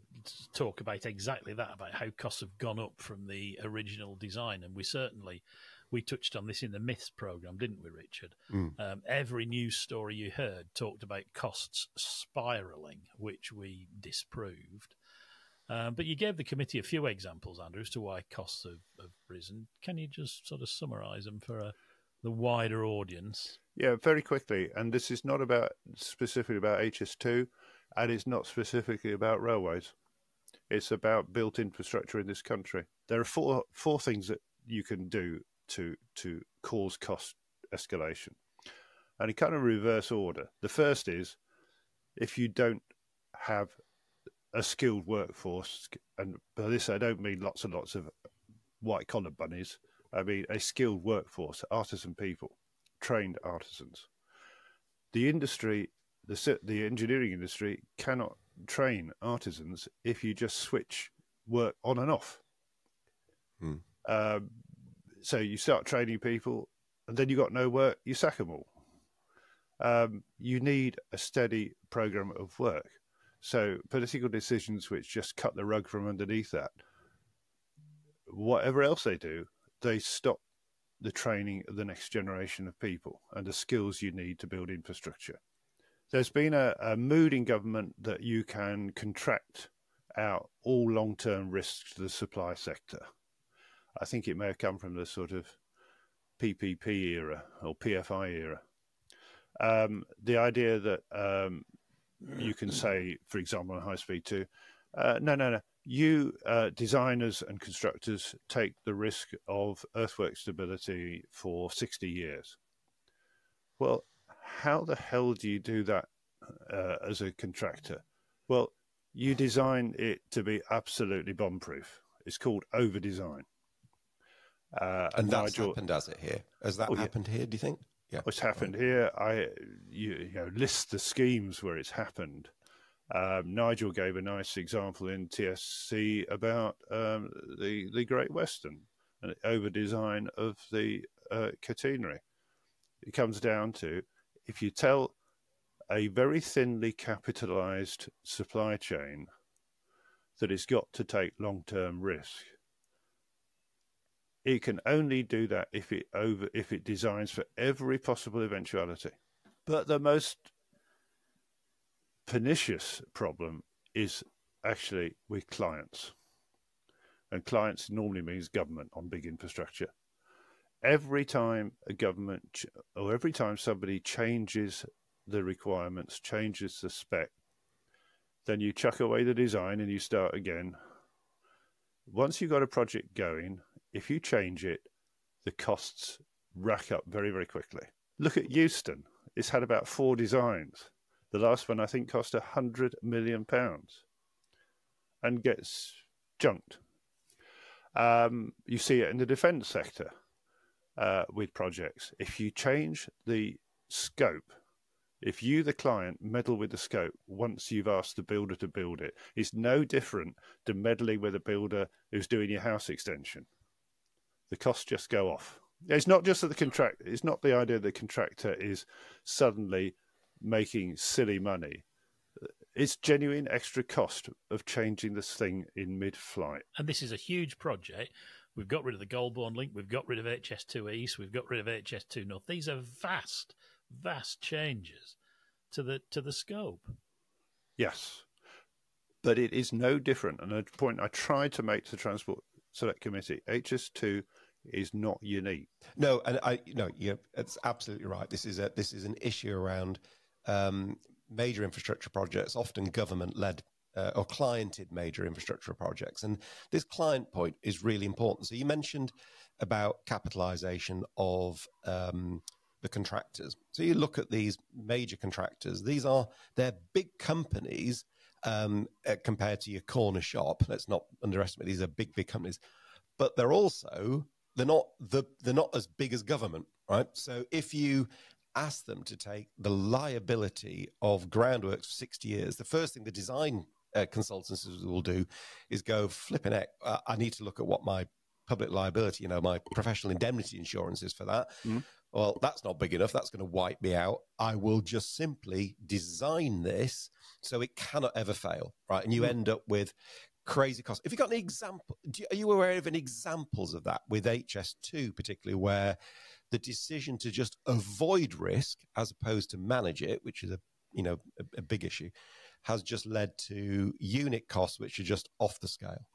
talk about exactly that, about how costs have gone up from the original design. And we touched on this in the Myths programme, didn't we, Richard? Every news story you heard talked about costs spiralling, which we disproved. But you gave the committee a few examples, Andrew, as to why costs have risen. Can you just sort of summarise them for the wider audience? Yeah, very quickly. And this is not specifically about HS2, and it's not specifically about railways. It's about built infrastructure in this country. There are four things that you can do to cause cost escalation, and in kind of reverse order. The first is if you don't have a skilled workforce, and by this I don't mean lots and lots of white collar bunnies. I mean a skilled workforce, artisan people, trained artisans. The industry, the engineering industry, cannot train artisans if you just switch work on and off. So you start training people, and then you got no work, you sack them all. You need a steady program of work. So political decisions which just cut the rug from underneath that, whatever else they do, they stop the training of the next generation of people and the skills you need to build infrastructure. There's been a mood in government that you can contract out all long-term risks to the supply sector. I think it may have come from the sort of PPP era or PFI era. The idea that you can say, for example, on High Speed 2, no, you designers and constructors take the risk of earthwork stability for 60 years. Well, how the hell do you do that as a contractor? Well, you design it to be absolutely bomb-proof. It's called over-design. And that's happened, has it, here? Has that happened here, do you think? Yeah, it's happened here. You know, list the schemes where it's happened. Nigel gave a nice example in TSC about the Great Western and the over-design of the catenary. It comes down to, if you tell a very thinly capitalised supply chain that it's got to take long-term risk, it can only do that if it designs for every possible eventuality. But the most pernicious problem is actually with clients. And clients normally means government on big infrastructure. Every time a government or every time somebody changes the requirements, changes the spec, then you chuck away the design and you start again. Once you've got a project going, if you change it, the costs rack up very, very quickly. Look at Euston. It's had about 4 designs. The last one, I think, cost £100 million and gets junked. You see it in the defence sector with projects. If you change the scope, if you, the client, meddle with the scope once you've asked the builder to build it, it's no different to meddling with a builder who's doing your house extension. The costs just go off. It's not just that it's not the idea that the contractor is suddenly making silly money. It's genuine extra cost of changing this thing in mid-flight. And this is a huge project. We've got rid of the Goulburn link. We've got rid of HS2 East. We've got rid of HS2 North. These are vast, vast changes to the scope. Yes, but it is no different. And a point I tried to make to the Transport Select Committee: HS2 is not unique. No, and it's absolutely right. This is an issue around major infrastructure projects, often government-led or cliented major infrastructure projects. And this client point is really important. So you mentioned about capitalisation of the contractors. So you look at these major contractors. They're big companies compared to your corner shop. Let's not underestimate. These are big companies, but they're not as big as government, right? So if you ask them to take the liability of groundworks for 60 years, the first thing the design consultants will do is go, flipping heck, I need to look at what my public liability, my professional indemnity insurance is for that. Mm. Well, that's not big enough. That's going to wipe me out. I will just simply design this so it cannot ever fail, right? And you end up with crazy costs. If you've got an example, are you aware of any examples of that with HS2 particularly, where the decision to just avoid risk as opposed to manage it, which is a big issue, has just led to unit costs which are just off the scale?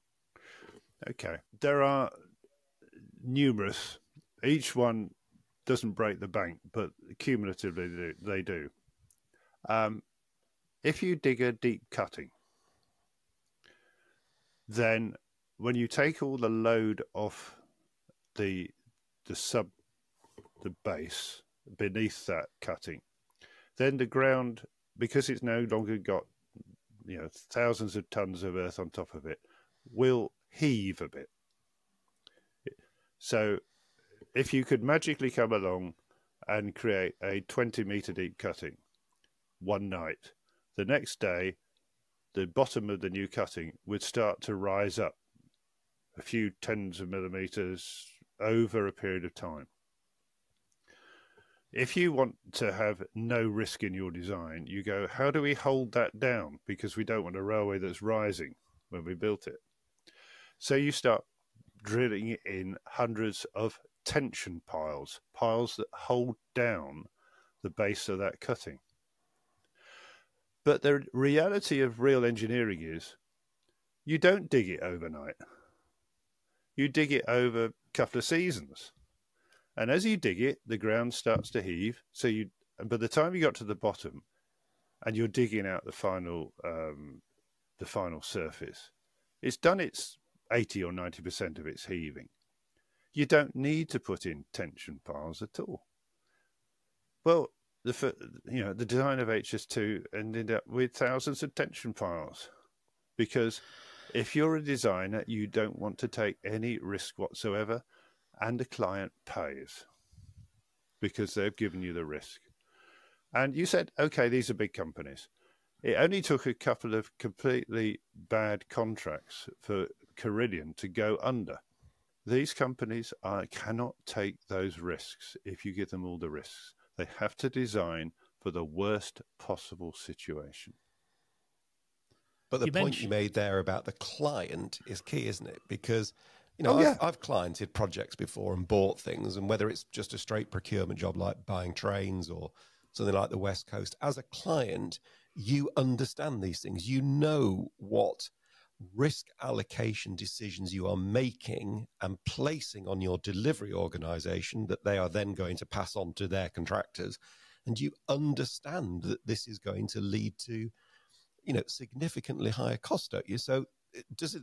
Okay. There are numerous. Each one doesn't break the bank, but cumulatively they do. If you dig a deep cutting, then when you take all the load off the base beneath that cutting, then the ground, because it's no longer got thousands of tons of earth on top of it, will heave a bit. So if you could magically come along and create a 20-metre deep cutting one night, the next day the bottom of the new cutting would start to rise up a few tens of millimetres over a period of time. If you want to have no risk in your design, you go, how do we hold that down? Because we don't want a railway that's rising when we built it. So you start drilling in hundreds of tension piles that hold down the base of that cutting. But the reality of real engineering is you don't dig it overnight. You dig it over a couple of seasons. And as you dig it, the ground starts to heave. And by the time you got to the bottom and you're digging out the final surface, it's done its 80 or 90% of its heaving. You don't need to put in tension piles at all. Well, the design of HS2 ended up with thousands of tension piles, because if you're a designer, you don't want to take any risk whatsoever, and the client pays because they've given you the risk. And you said, okay, these are big companies. It only took a couple of completely bad contracts for Carillion to go under. These companies cannot take those risks if you give them all the risks. They have to design for the worst possible situation. But the point you made there about the client is key, isn't it? Because I've cliented projects before and bought things, and whether it's just a straight procurement job like buying trains or something like the West Coast, as a client, you understand these things. You know what risk allocation decisions you are making and placing on your delivery organisation that they are then going to pass on to their contractors. And you understand that this is going to lead to, significantly higher cost, don't you? So does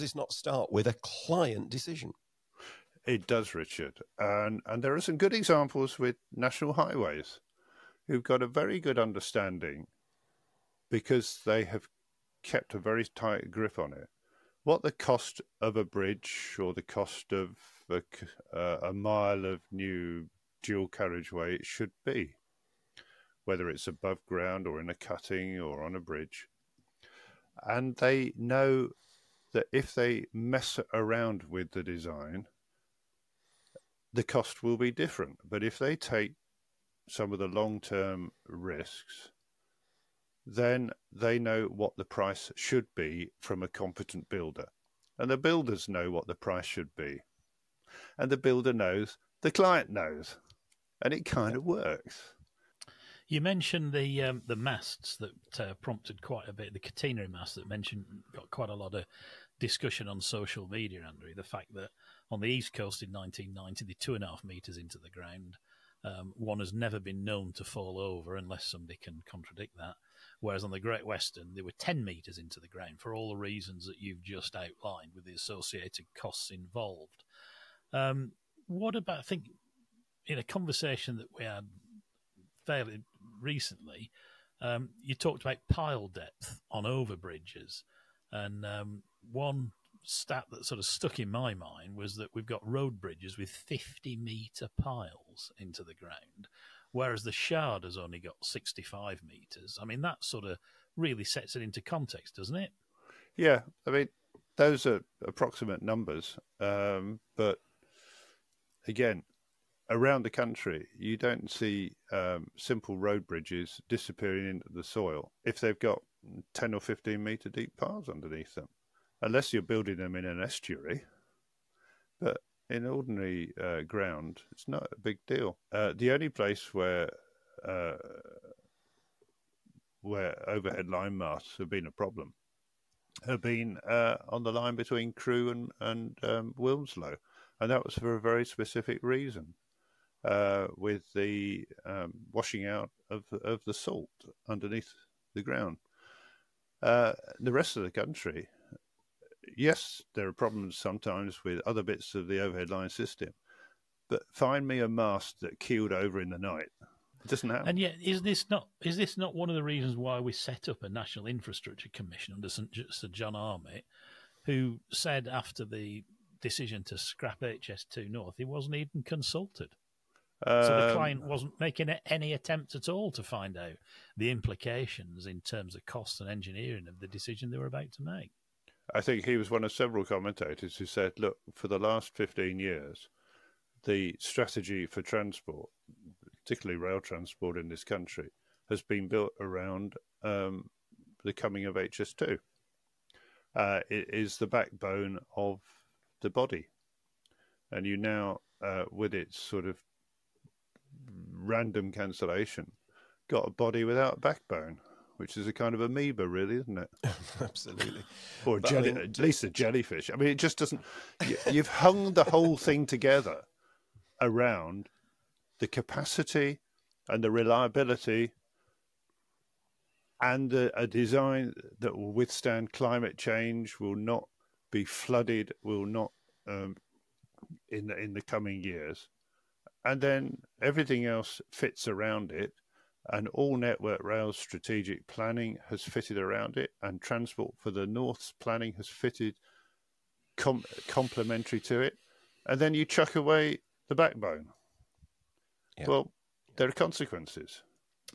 this not start with a client decision? It does, Richard. And there are some good examples with National Highways who've got a very good understanding, because they have kept a very tight grip on it, what the cost of a bridge or the cost of a mile of new dual carriageway should be, whether it's above ground or in a cutting or on a bridge. And they know that if they mess around with the design, the cost will be different. But if they take some of the long-term risks, then they know what the price should be from a competent builder. And the builders know what the price should be. And the builder knows, the client knows. And it kind of works. You mentioned the masts that prompted quite a bit, the catenary mast that got quite a lot of discussion on social media, Andrew. The fact that on the East Coast in 1990, they're 2.5 metres into the ground. One has never been known to fall over unless somebody can contradict that. Whereas on the Great Western, they were 10 metres into the ground for all the reasons that you've just outlined with the associated costs involved. What about, I think, in a conversation that we had fairly recently, you talked about pile depth on overbridges. And one stat that sort of stuck in my mind was that we've got road bridges with 50-metre piles into the ground, whereas the Shard has only got 65 metres. I mean, that sort of really sets it into context, doesn't it? Yeah, I mean, those are approximate numbers. But again, around the country, you don't see simple road bridges disappearing into the soil if they've got 10 or 15 metre deep piles underneath them, unless you're building them in an estuary. But in ordinary ground, it's not a big deal. The only place where overhead line masts have been a problem have been on the line between Crewe and Wilmslow, and that was for a very specific reason, with the washing out of the salt underneath the ground. The rest of the country, yes, there are problems sometimes with other bits of the overhead line system, but find me a mast that keeled over in the night. It doesn't happen. And yet, is this not one of the reasons why we set up a National Infrastructure Commission under Sir John Armitt, who said after the decision to scrap HS2 North, he wasn't even consulted? So the client wasn't making any attempt at all to find out the implications in terms of cost and engineering of the decision they were about to make. I think he was one of several commentators who said, look, for the last 15 years, the strategy for transport, particularly rail transport in this country, has been built around the coming of HS2. It is the backbone of the body. And you now, with its sort of random cancellation, got a body without a backbone, which is a kind of amoeba, really, isn't it? Absolutely. Or at least a jellyfish. I mean, it just doesn't... You've hung the whole thing together around the capacity and the reliability and a design that will withstand climate change, will not be flooded, will not in the coming years. And then everything else fits around it, and all Network Rail's strategic planning has fitted around it, and Transport for the North's planning has fitted complementary to it. And then you chuck away the backbone. Yeah. Well, there are consequences.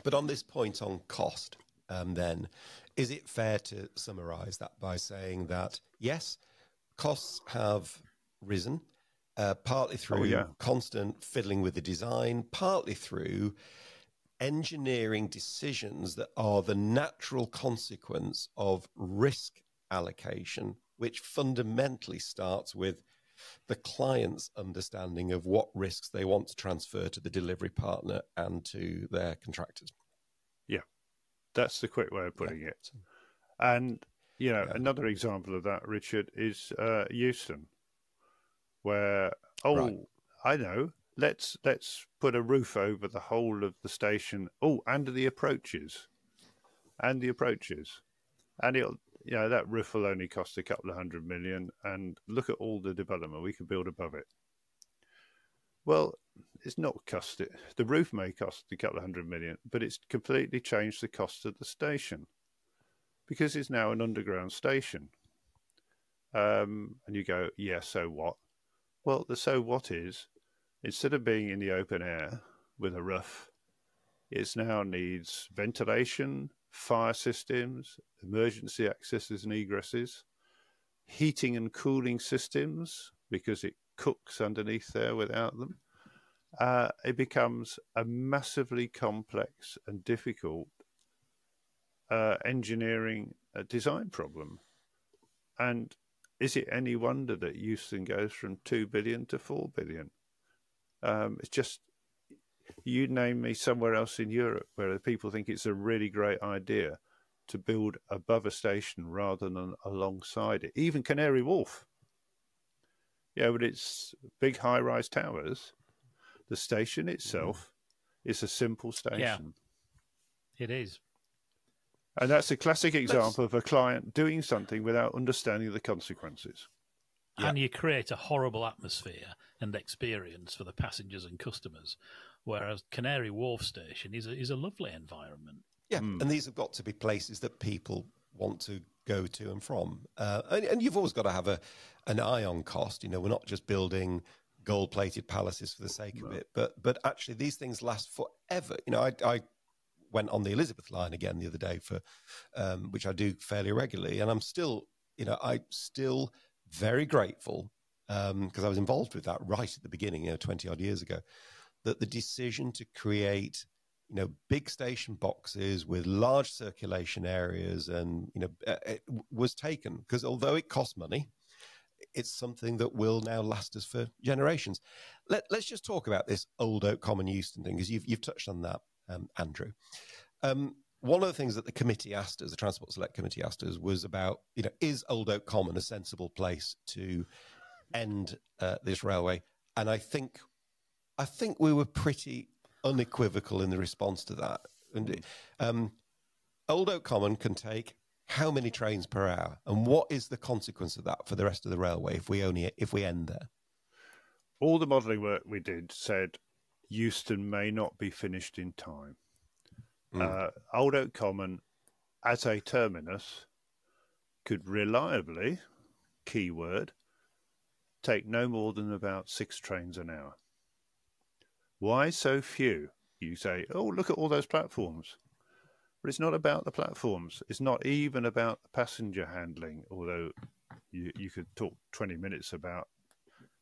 But on this point on cost, then, is it fair to summarise that by saying that, yes, costs have risen, partly through constant fiddling with the design, partly through engineering decisions that are the natural consequence of risk allocation, which fundamentally starts with the client's understanding of what risks they want to transfer to the delivery partner and to their contractors. Yeah, that's the quick way of putting it. And, another example of that, Richard, is Euston, where, I know, let's put a roof over the whole of the station. Oh, and the approaches. And it'll, that roof will only cost a couple of $100 million, and look at all the development we can build above it. Well, it's not cost it. The roof may cost a couple of $100 million, but it's completely changed the cost of the station because it's now an underground station. And you go, yeah, so what? Well, the so what is, instead of being in the open air with a roof, it now needs ventilation, fire systems, emergency accesses and egresses, heating and cooling systems, because it cooks underneath there without them. It becomes a massively complex and difficult engineering design problem. And is it any wonder that Euston goes from 2 billion to 4 billion? It's just, you name me somewhere else in Europe where people think it's a really great idea to build above a station rather than alongside it. Even Canary Wharf. Yeah, but it's big high-rise towers. The station itself is a simple station. Yeah, it is. And that's a classic example of a client doing something without understanding the consequences. And you create a horrible atmosphere and experience for the passengers and customers, whereas Canary Wharf Station is a lovely environment. Yeah, and these have got to be places that people want to go to and from. And you've always got to have an eye on cost. You know, we're not just building gold-plated palaces for the sake of it, but actually these things last forever. You know, I went on the Elizabeth line again the other day for which I do fairly regularly, and I'm still very grateful because I was involved with that right at the beginning, 20 odd years ago, that the decision to create, big station boxes with large circulation areas and, it was taken, because although it costs money, it's something that will now last us for generations. Let's just talk about this Old Oak Common Euston thing, because you've touched on that, Andrew. One of the things that the committee asked us, the Transport Select Committee asked us, was about, is Old Oak Common a sensible place to end this railway? And I think we were pretty unequivocal in the response to that. And Old Oak Common can take how many trains per hour, and what is the consequence of that for the rest of the railway if we end there? All the modelling work we did said Euston may not be finished in time. Old Oak Common, as a terminus, could reliably, keyword, take no more than about 6 trains an hour. Why so few? You say, oh, look at all those platforms. But it's not about the platforms. It's not even about the passenger handling, although you could talk 20 minutes about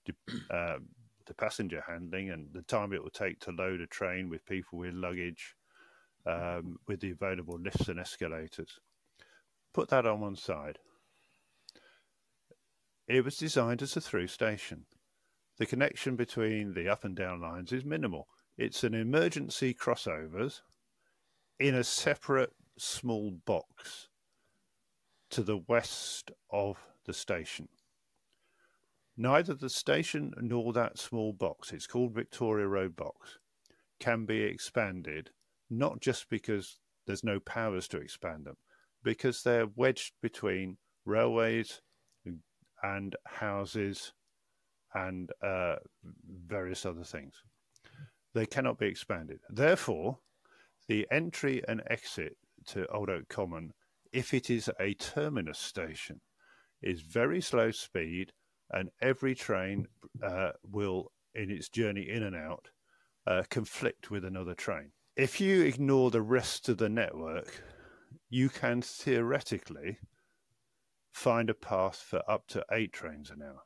the passenger handling and the time it will take to load a train with people with luggage, with the available lifts and escalators. Put that on one side. It was designed as a through station. The connection between the up and down lines is minimal. It's an emergency crossovers in a separate small box to the west of the station. Neither the station nor that small box, it's called Victoria Road Box, can be expanded, not just because there's no powers to expand them, because they're wedged between railways and houses and various other things. They cannot be expanded. Therefore, the entry and exit to Old Oak Common, if it is a terminus station, is very slow speed, and every train will, in its journey in and out, conflict with another train. If you ignore the rest of the network, you can theoretically find a path for up to 8 trains an hour,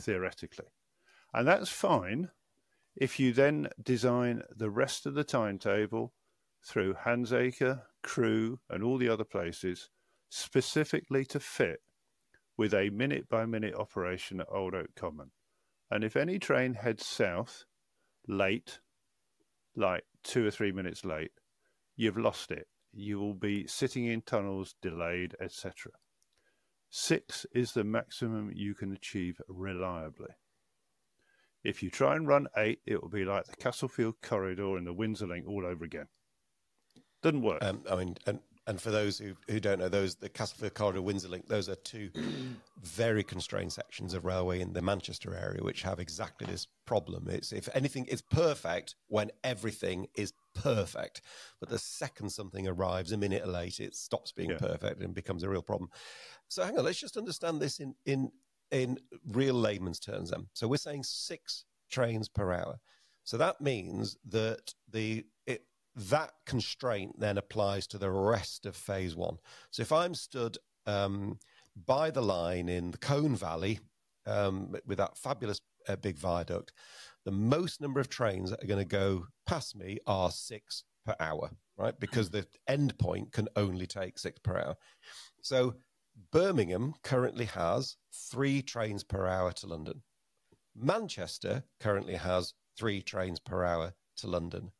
theoretically. And that's fine if you then design the rest of the timetable through Handsacre, Crewe, and all the other places specifically to fit with a minute-by-minute operation at Old Oak Common. And if any train heads south late, like 2 or 3 minutes late, you've lost it. You will be sitting in tunnels, delayed, etc. 6 is the maximum you can achieve reliably. If you try and run 8, it will be like the Castlefield Corridor and the Windsor Link all over again. Doesn't work. And for those who don't know, the Castlefield Corridor, Windsor Link, those are 2 very constrained sections of railway in the Manchester area, which have exactly this problem. If anything, it's perfect when everything is perfect. But the second something arrives a minute late, it stops being perfect and becomes a real problem. So hang on, let's just understand this in real layman's terms then. So we're saying 6 trains per hour. So that means that that constraint then applies to the rest of phase 1. So if I'm stood by the line in the Colne Valley with that fabulous big viaduct, the most number of trains that are going to go past me are 6 per hour, right? Because the end point can only take 6 per hour. So Birmingham currently has 3 trains per hour to London. Manchester currently has 3 trains per hour to London.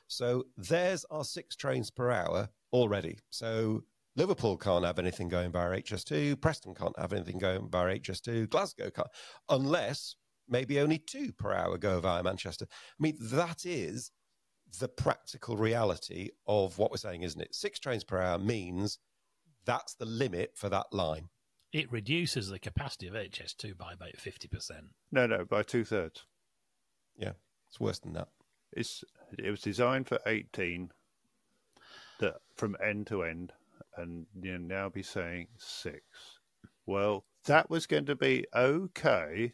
So there's our 6 trains per hour already. So Liverpool can't have anything going via HS2. Preston can't have anything going via HS2. Glasgow can't, unless maybe only 2 per hour go via Manchester. I mean, that is the practical reality of what we're saying, isn't it? 6 trains per hour means that's the limit for that line. It reduces the capacity of HS2 by about 50%. No, by 2/3. Yeah, it's worse than that. It was designed for 18 from end to end, and you'll now be saying 6. Well, that was going to be okay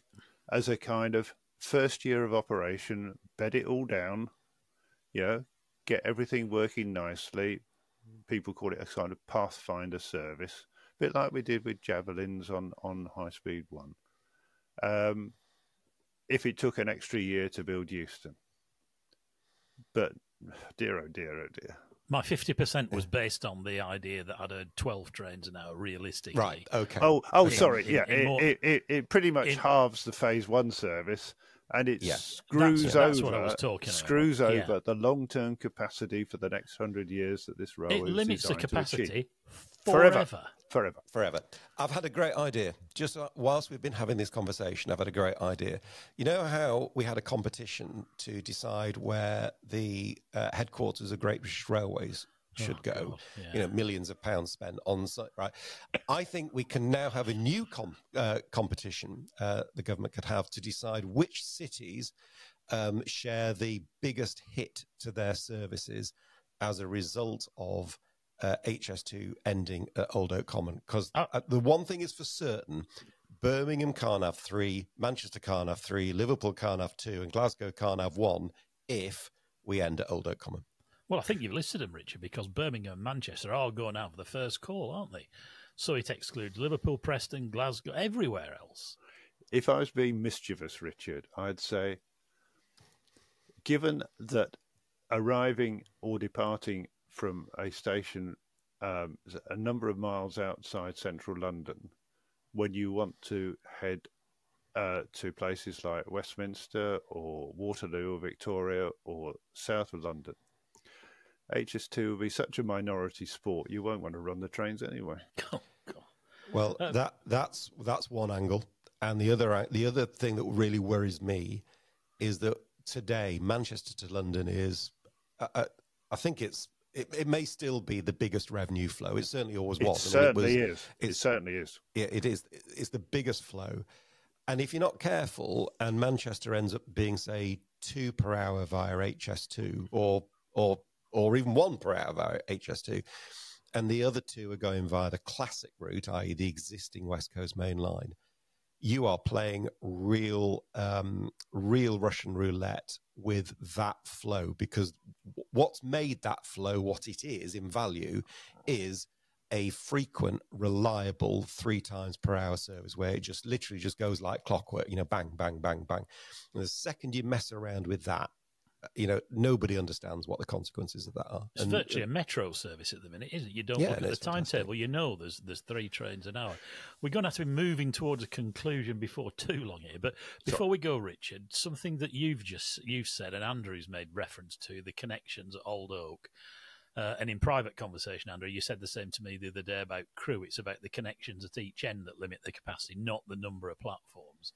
as a kind of first year of operation, bed it all down, get everything working nicely. People call it a kind of pathfinder service, a bit like we did with Javelins on High Speed 1. If it took an extra year to build Euston. But dear, oh dear, oh dear. My 50% was based on the idea that I'd heard 12 trains an hour realistically. Right, okay. Sorry, it pretty much halves the Phase 1 service, and it screws that's what I was talking screws about. Over the long-term capacity for the next 100 years that this railway is limits the capacity forever. I've had a great idea. Just whilst we've been having this conversation, I've had a great idea. You know how we had a competition to decide where the headquarters of Great British Railways should go? God, yeah. Millions of pounds spent on site, right? I think we can now have a new competition the government could have to decide which cities share the biggest hit to their services as a result of HS2 ending at Old Oak Common. Because the one thing is for certain, Birmingham can't have 3, Manchester can't have 3, Liverpool can't have 2, and Glasgow can't have 1 if we end at Old Oak Common. Well, I think you've listed them, Richard, because Birmingham and Manchester are all going out for the first call, aren't they? So it excludes Liverpool, Preston, Glasgow, everywhere else. If I was being mischievous, Richard, I'd say, given that arriving or departing from a station a number of miles outside central London, when you want to head to places like Westminster or Waterloo or Victoria or south of London, HS2 will be such a minority sport, you won't want to run the trains anyway. Oh, God. Well, that's one angle. And the other thing that really worries me is that today, Manchester to London is, I think it may still be the biggest revenue flow. It certainly always was. It certainly is. Yeah, it is. It's the biggest flow. And if you're not careful, and Manchester ends up being, say, 2 per hour via HS2 or even 1 per hour via HS2, and the other 2 are going via the classic route, i.e. the existing West Coast main line, you are playing real Russian roulette with that flow, because what's made that flow what it is in value is a frequent, reliable 3 times per hour service where it just literally just goes like clockwork, bang, bang, bang, bang. And the second you mess around with that, nobody understands what the consequences of that are. It's virtually a metro service at the minute, isn't it? You don't look at the timetable, there's 3 trains an hour. We're going to have to be moving towards a conclusion before too long here. But before we go, Richard, something that you've said and Andrew's made reference to, the connections at Old Oak. And in private conversation, Andrew, you said the same to me the other day about Crewe. It's about the connections at each end that limit the capacity, not the number of platforms.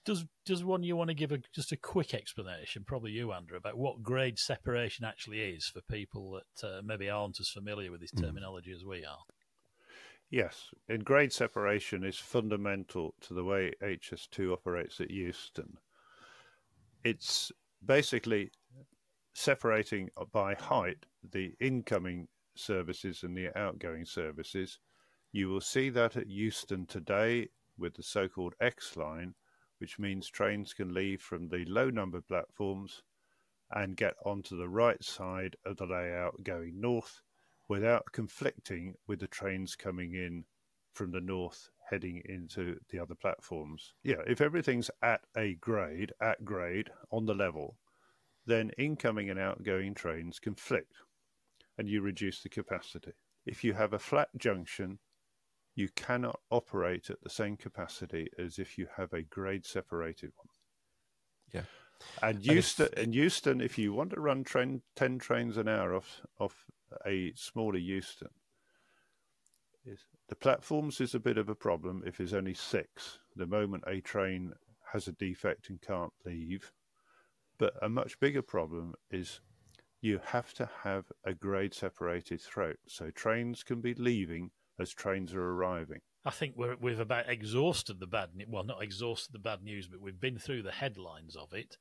Does one you want to give just a quick explanation, probably you, Andrew, about what grade separation actually is for people that maybe aren't as familiar with this terminology as we are? Yes, and grade separation is fundamental to the way HS2 operates at Euston. It's basically separating by height the incoming services and the outgoing services. You will see that at Euston today with the so-called X line, which means trains can leave from the low-numbered platforms and get onto the right side of the layout going north without conflicting with the trains coming in from the north heading into the other platforms. Yeah, if everything's at grade, on the level, then incoming and outgoing trains conflict and you reduce the capacity. If you have a flat junction, you cannot operate at the same capacity as if you have a grade separated one. Yeah. And Euston, if you want to run 10 trains an hour off a smaller Euston, the platforms is a bit of a problem if there's only 6. The moment a train has a defect and can't leave. But a much bigger problem is you have to have a grade separated throat. So trains can be leaving as trains are arriving. I think we've about exhausted the bad news. Well, not exhausted the bad news, but we've been through the headlines of it.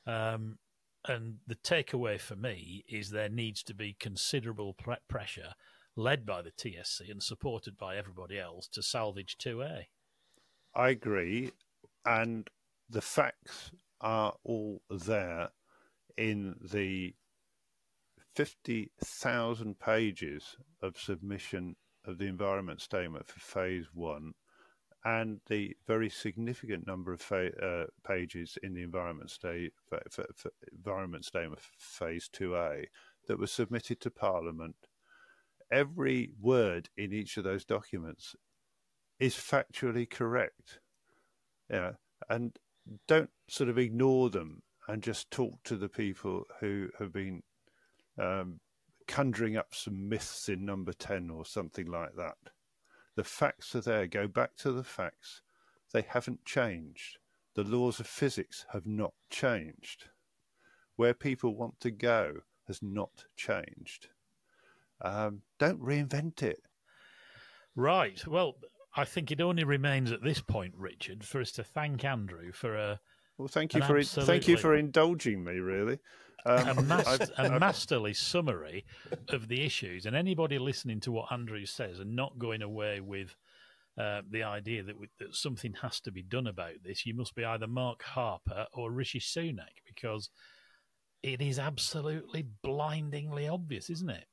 And the takeaway for me is there needs to be considerable pressure led by the TSC and supported by everybody else to salvage 2A. I agree. And the facts are all there in the 50,000 pages of submission of the environment statement for phase 1 and the very significant number of pages in the environment statement for phase 2A that was submitted to Parliament. Every word in each of those documents is factually correct. Yeah, and don't sort of ignore them and just talk to the people who have been conjuring up some myths in number 10 or something like that. The facts are there. Go back to the facts. They haven't changed. The laws of physics have not changed. Where people want to go has not changed. Don't reinvent it. Right. Well, I think it only remains at this point, Richard, for us to thank Andrew for a. Well, thank you for indulging me, really. A masterly summary of the issues, and anybody listening to what Andrew says and not going away with the idea that something has to be done about this, you must be either Mark Harper or Rishi Sunak, because it is absolutely blindingly obvious, isn't it?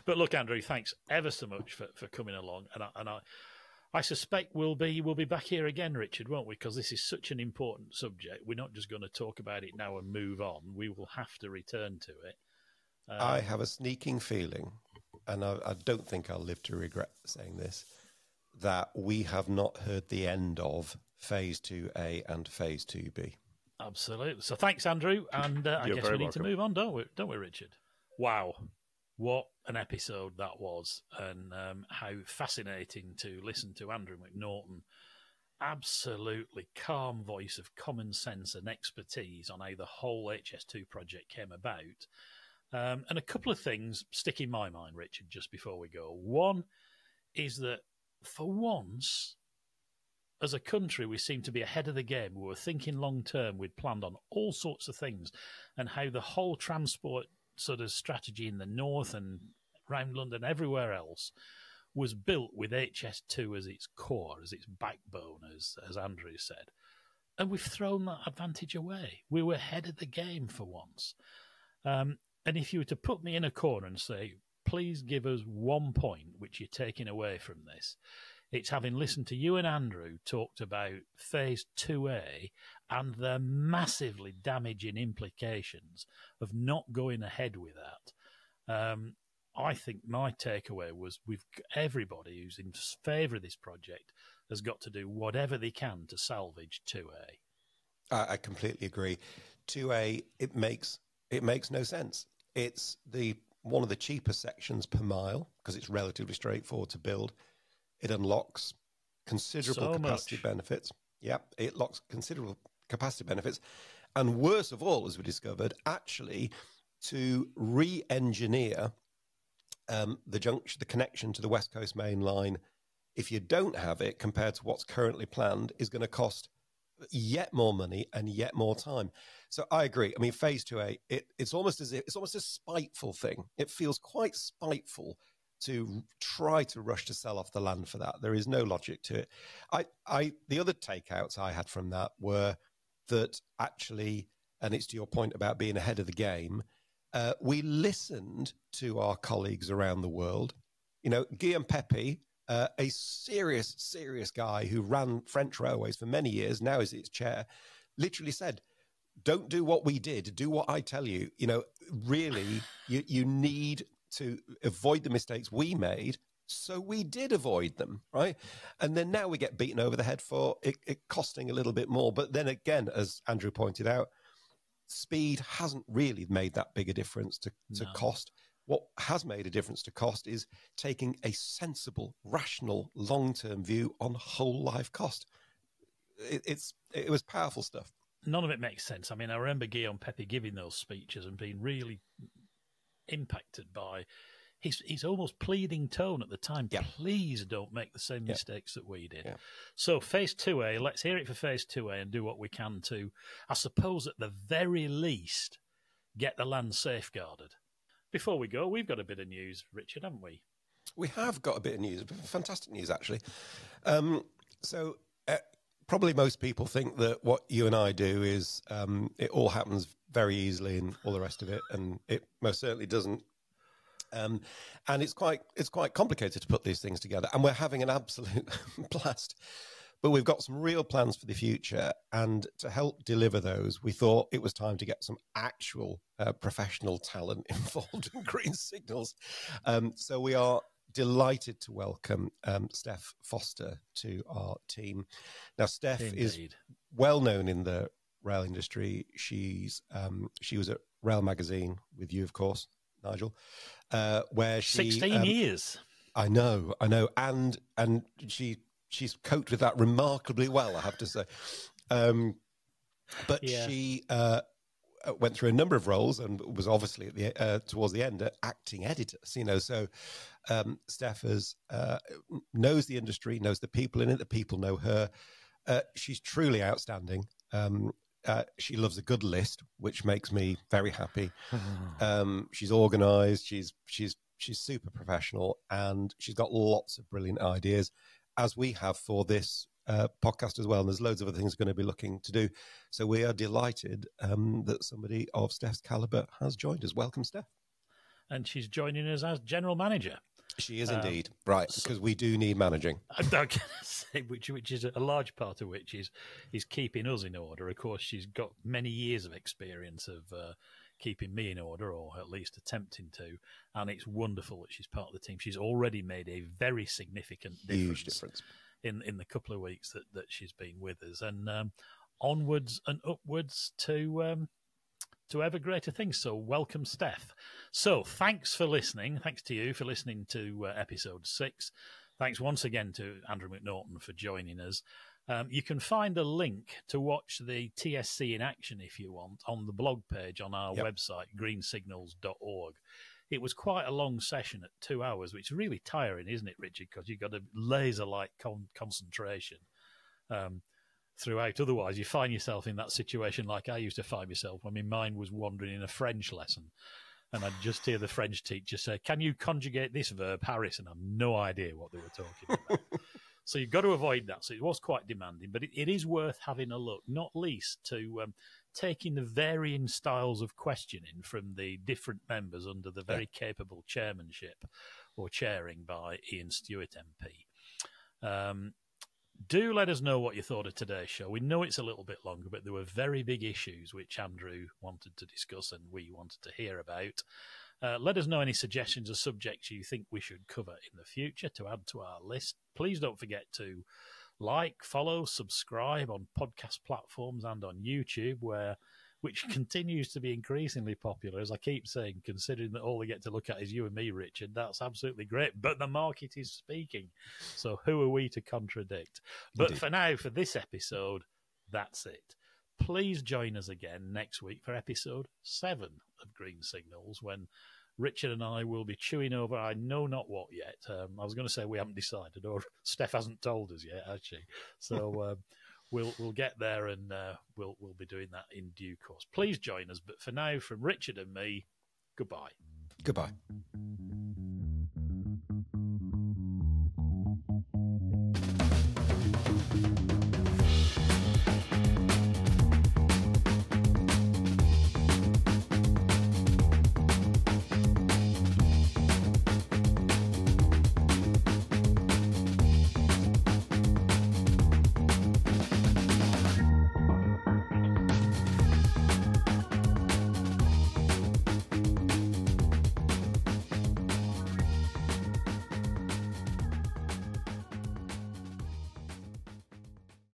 But look, Andrew, thanks ever so much for coming along, and I suspect we'll be back here again, Richard, won't we? Because this is such an important subject. We're not just going to talk about it now and move on. We will have to return to it. I have a sneaking feeling, and I don't think I'll live to regret saying this, that we have not heard the end of Phase 2A and Phase 2B. Absolutely. So thanks, Andrew. And I guess we need to move on, don't we, Richard? Wow. What an episode that was, and how fascinating to listen to Andrew McNaughton. Absolutely calm voice of common sense and expertise on how the whole HS2 project came about. And a couple of things stick in my mind, Richard, just before we go. One is that for once, as a country, we seem to be ahead of the game. We were thinking long term. We'd planned on all sorts of things, and how the whole transport sort of strategy in the north and around London, everywhere else, was built with HS2 as its core, as its backbone, as Andrew said. And we've thrown that advantage away. We were ahead of the game for once. And if you were to put me in a corner and say, please give us 1 point which you're taking away from this, it's having listened to you and Andrew talked about Phase 2A and the massively damaging implications of not going ahead with that. I think my takeaway was everybody who's in favour of this project has got to do whatever they can to salvage 2A. I completely agree. 2A, it makes no sense. It's one of the cheapest sections per mile because it's relatively straightforward to build. It unlocks considerable capacity benefits. Yeah, it locks considerable capacity benefits. And worst of all, as we discovered, actually to re-engineer the connection to the West Coast Main Line, if you don't have it compared to what's currently planned, is going to cost yet more money and yet more time. So I agree. I mean, Phase 2A, it's almost a spiteful thing. It feels quite spiteful to try to rush to sell off the land for that. There is no logic to it. The other takeouts I had from that were that actually, and it's to your point about being ahead of the game, we listened to our colleagues around the world. You know, Guillaume Pepe, a serious guy who ran French Railways for many years, now is its chair, literally said, don't do what we did, do what I tell you. You know, really, you need to avoid the mistakes we made. So we did avoid them, right? And then now we get beaten over the head for it costing a little bit more. But then again, as Andrew pointed out, speed hasn't really made that big a difference to cost. What has made a difference to cost is taking a sensible, rational, long-term view on whole life cost. It was powerful stuff. None of it makes sense. I mean, I remember Guillaume Pepe giving those speeches and being really impacted by his almost pleading tone at the time. Yeah. Please don't make the same mistakes that we did. Yeah. So phase 2A, let's hear it for phase 2A and do what we can to, I suppose at the very least, get the land safeguarded. Before we go, we've got a bit of news, Richard, haven't we? We have got a bit of news, fantastic news, actually. Probably most people think that what you and I do is it all happens very easily and all the rest of it, and it most certainly doesn't. And it's quite complicated to put these things together, and we're having an absolute blast. But we've got some real plans for the future, and to help deliver those, we thought it was time to get some actual professional talent involved in green signals. So we are delighted to welcome Stef Foster to our team. Now, Stef is well known in the rail industry. She was at Rail Magazine with you, of course, Nigel, where she 16 years. I know, and she's coped with that remarkably well, I have to say. She went through a number of roles and was obviously at the towards the end acting editors. You know, so Stef knows the industry, knows the people in it. The people know her. She's truly outstanding. She loves a good list, which makes me very happy. She's organised. She's super professional, and she's got lots of brilliant ideas, as we have for this podcast as well. And there's loads of other things we're going to be looking to do. So we are delighted that somebody of Stef's calibre has joined us. Welcome, Stef. And she's joining us as general manager. She is indeed, right, because we do need managing. I'm going to say, which is a large part of which is keeping us in order. Of course, she's got many years of experience of keeping me in order, or at least attempting to, and it's wonderful that she's part of the team. She's already made a very significant difference. Huge difference. In the couple of weeks that she's been with us, and onwards and upwards to ever greater things. So welcome, Stef. So thanks for listening. Thanks to you for listening to episode 6. Thanks once again to Andrew McNaughton for joining us. You can find a link to watch the TSC in action if you want on the blog page on our website, greensignals.org. It was quite a long session at 2 hours, which is really tiring, isn't it, Richard? Because you've got a laser-like concentration throughout. Otherwise, you find yourself in that situation like I used to find myself when my mind was wandering in a French lesson. And I'd just hear the French teacher say, "Can you conjugate this verb, Harris?" And I have no idea what they were talking about. So you've got to avoid that. So it was quite demanding, but it is worth having a look, not least to taking the varying styles of questioning from the different members under the very capable chairmanship or chairing by Ian Stewart MP. Do let us know what you thought of today's show. We know it's a little bit longer, but there were very big issues which Andrew wanted to discuss and we wanted to hear about. Let us know any suggestions or subjects you think we should cover in the future to add to our list. Please don't forget to like, follow, subscribe on podcast platforms and on YouTube, which continues to be increasingly popular. As I keep saying, considering that all they get to look at is you and me, Richard, that's absolutely great. But the market is speaking. So who are we to contradict? But for now, for this episode, that's it. Please join us again next week for episode 7 of Green Signals, when Richard and I will be chewing over I know not what yet. I was going to say we haven't decided, or Stef hasn't told us yet, actually. So we'll get there, and we'll be doing that in due course. Please join us. But for now, from Richard and me, goodbye. Goodbye.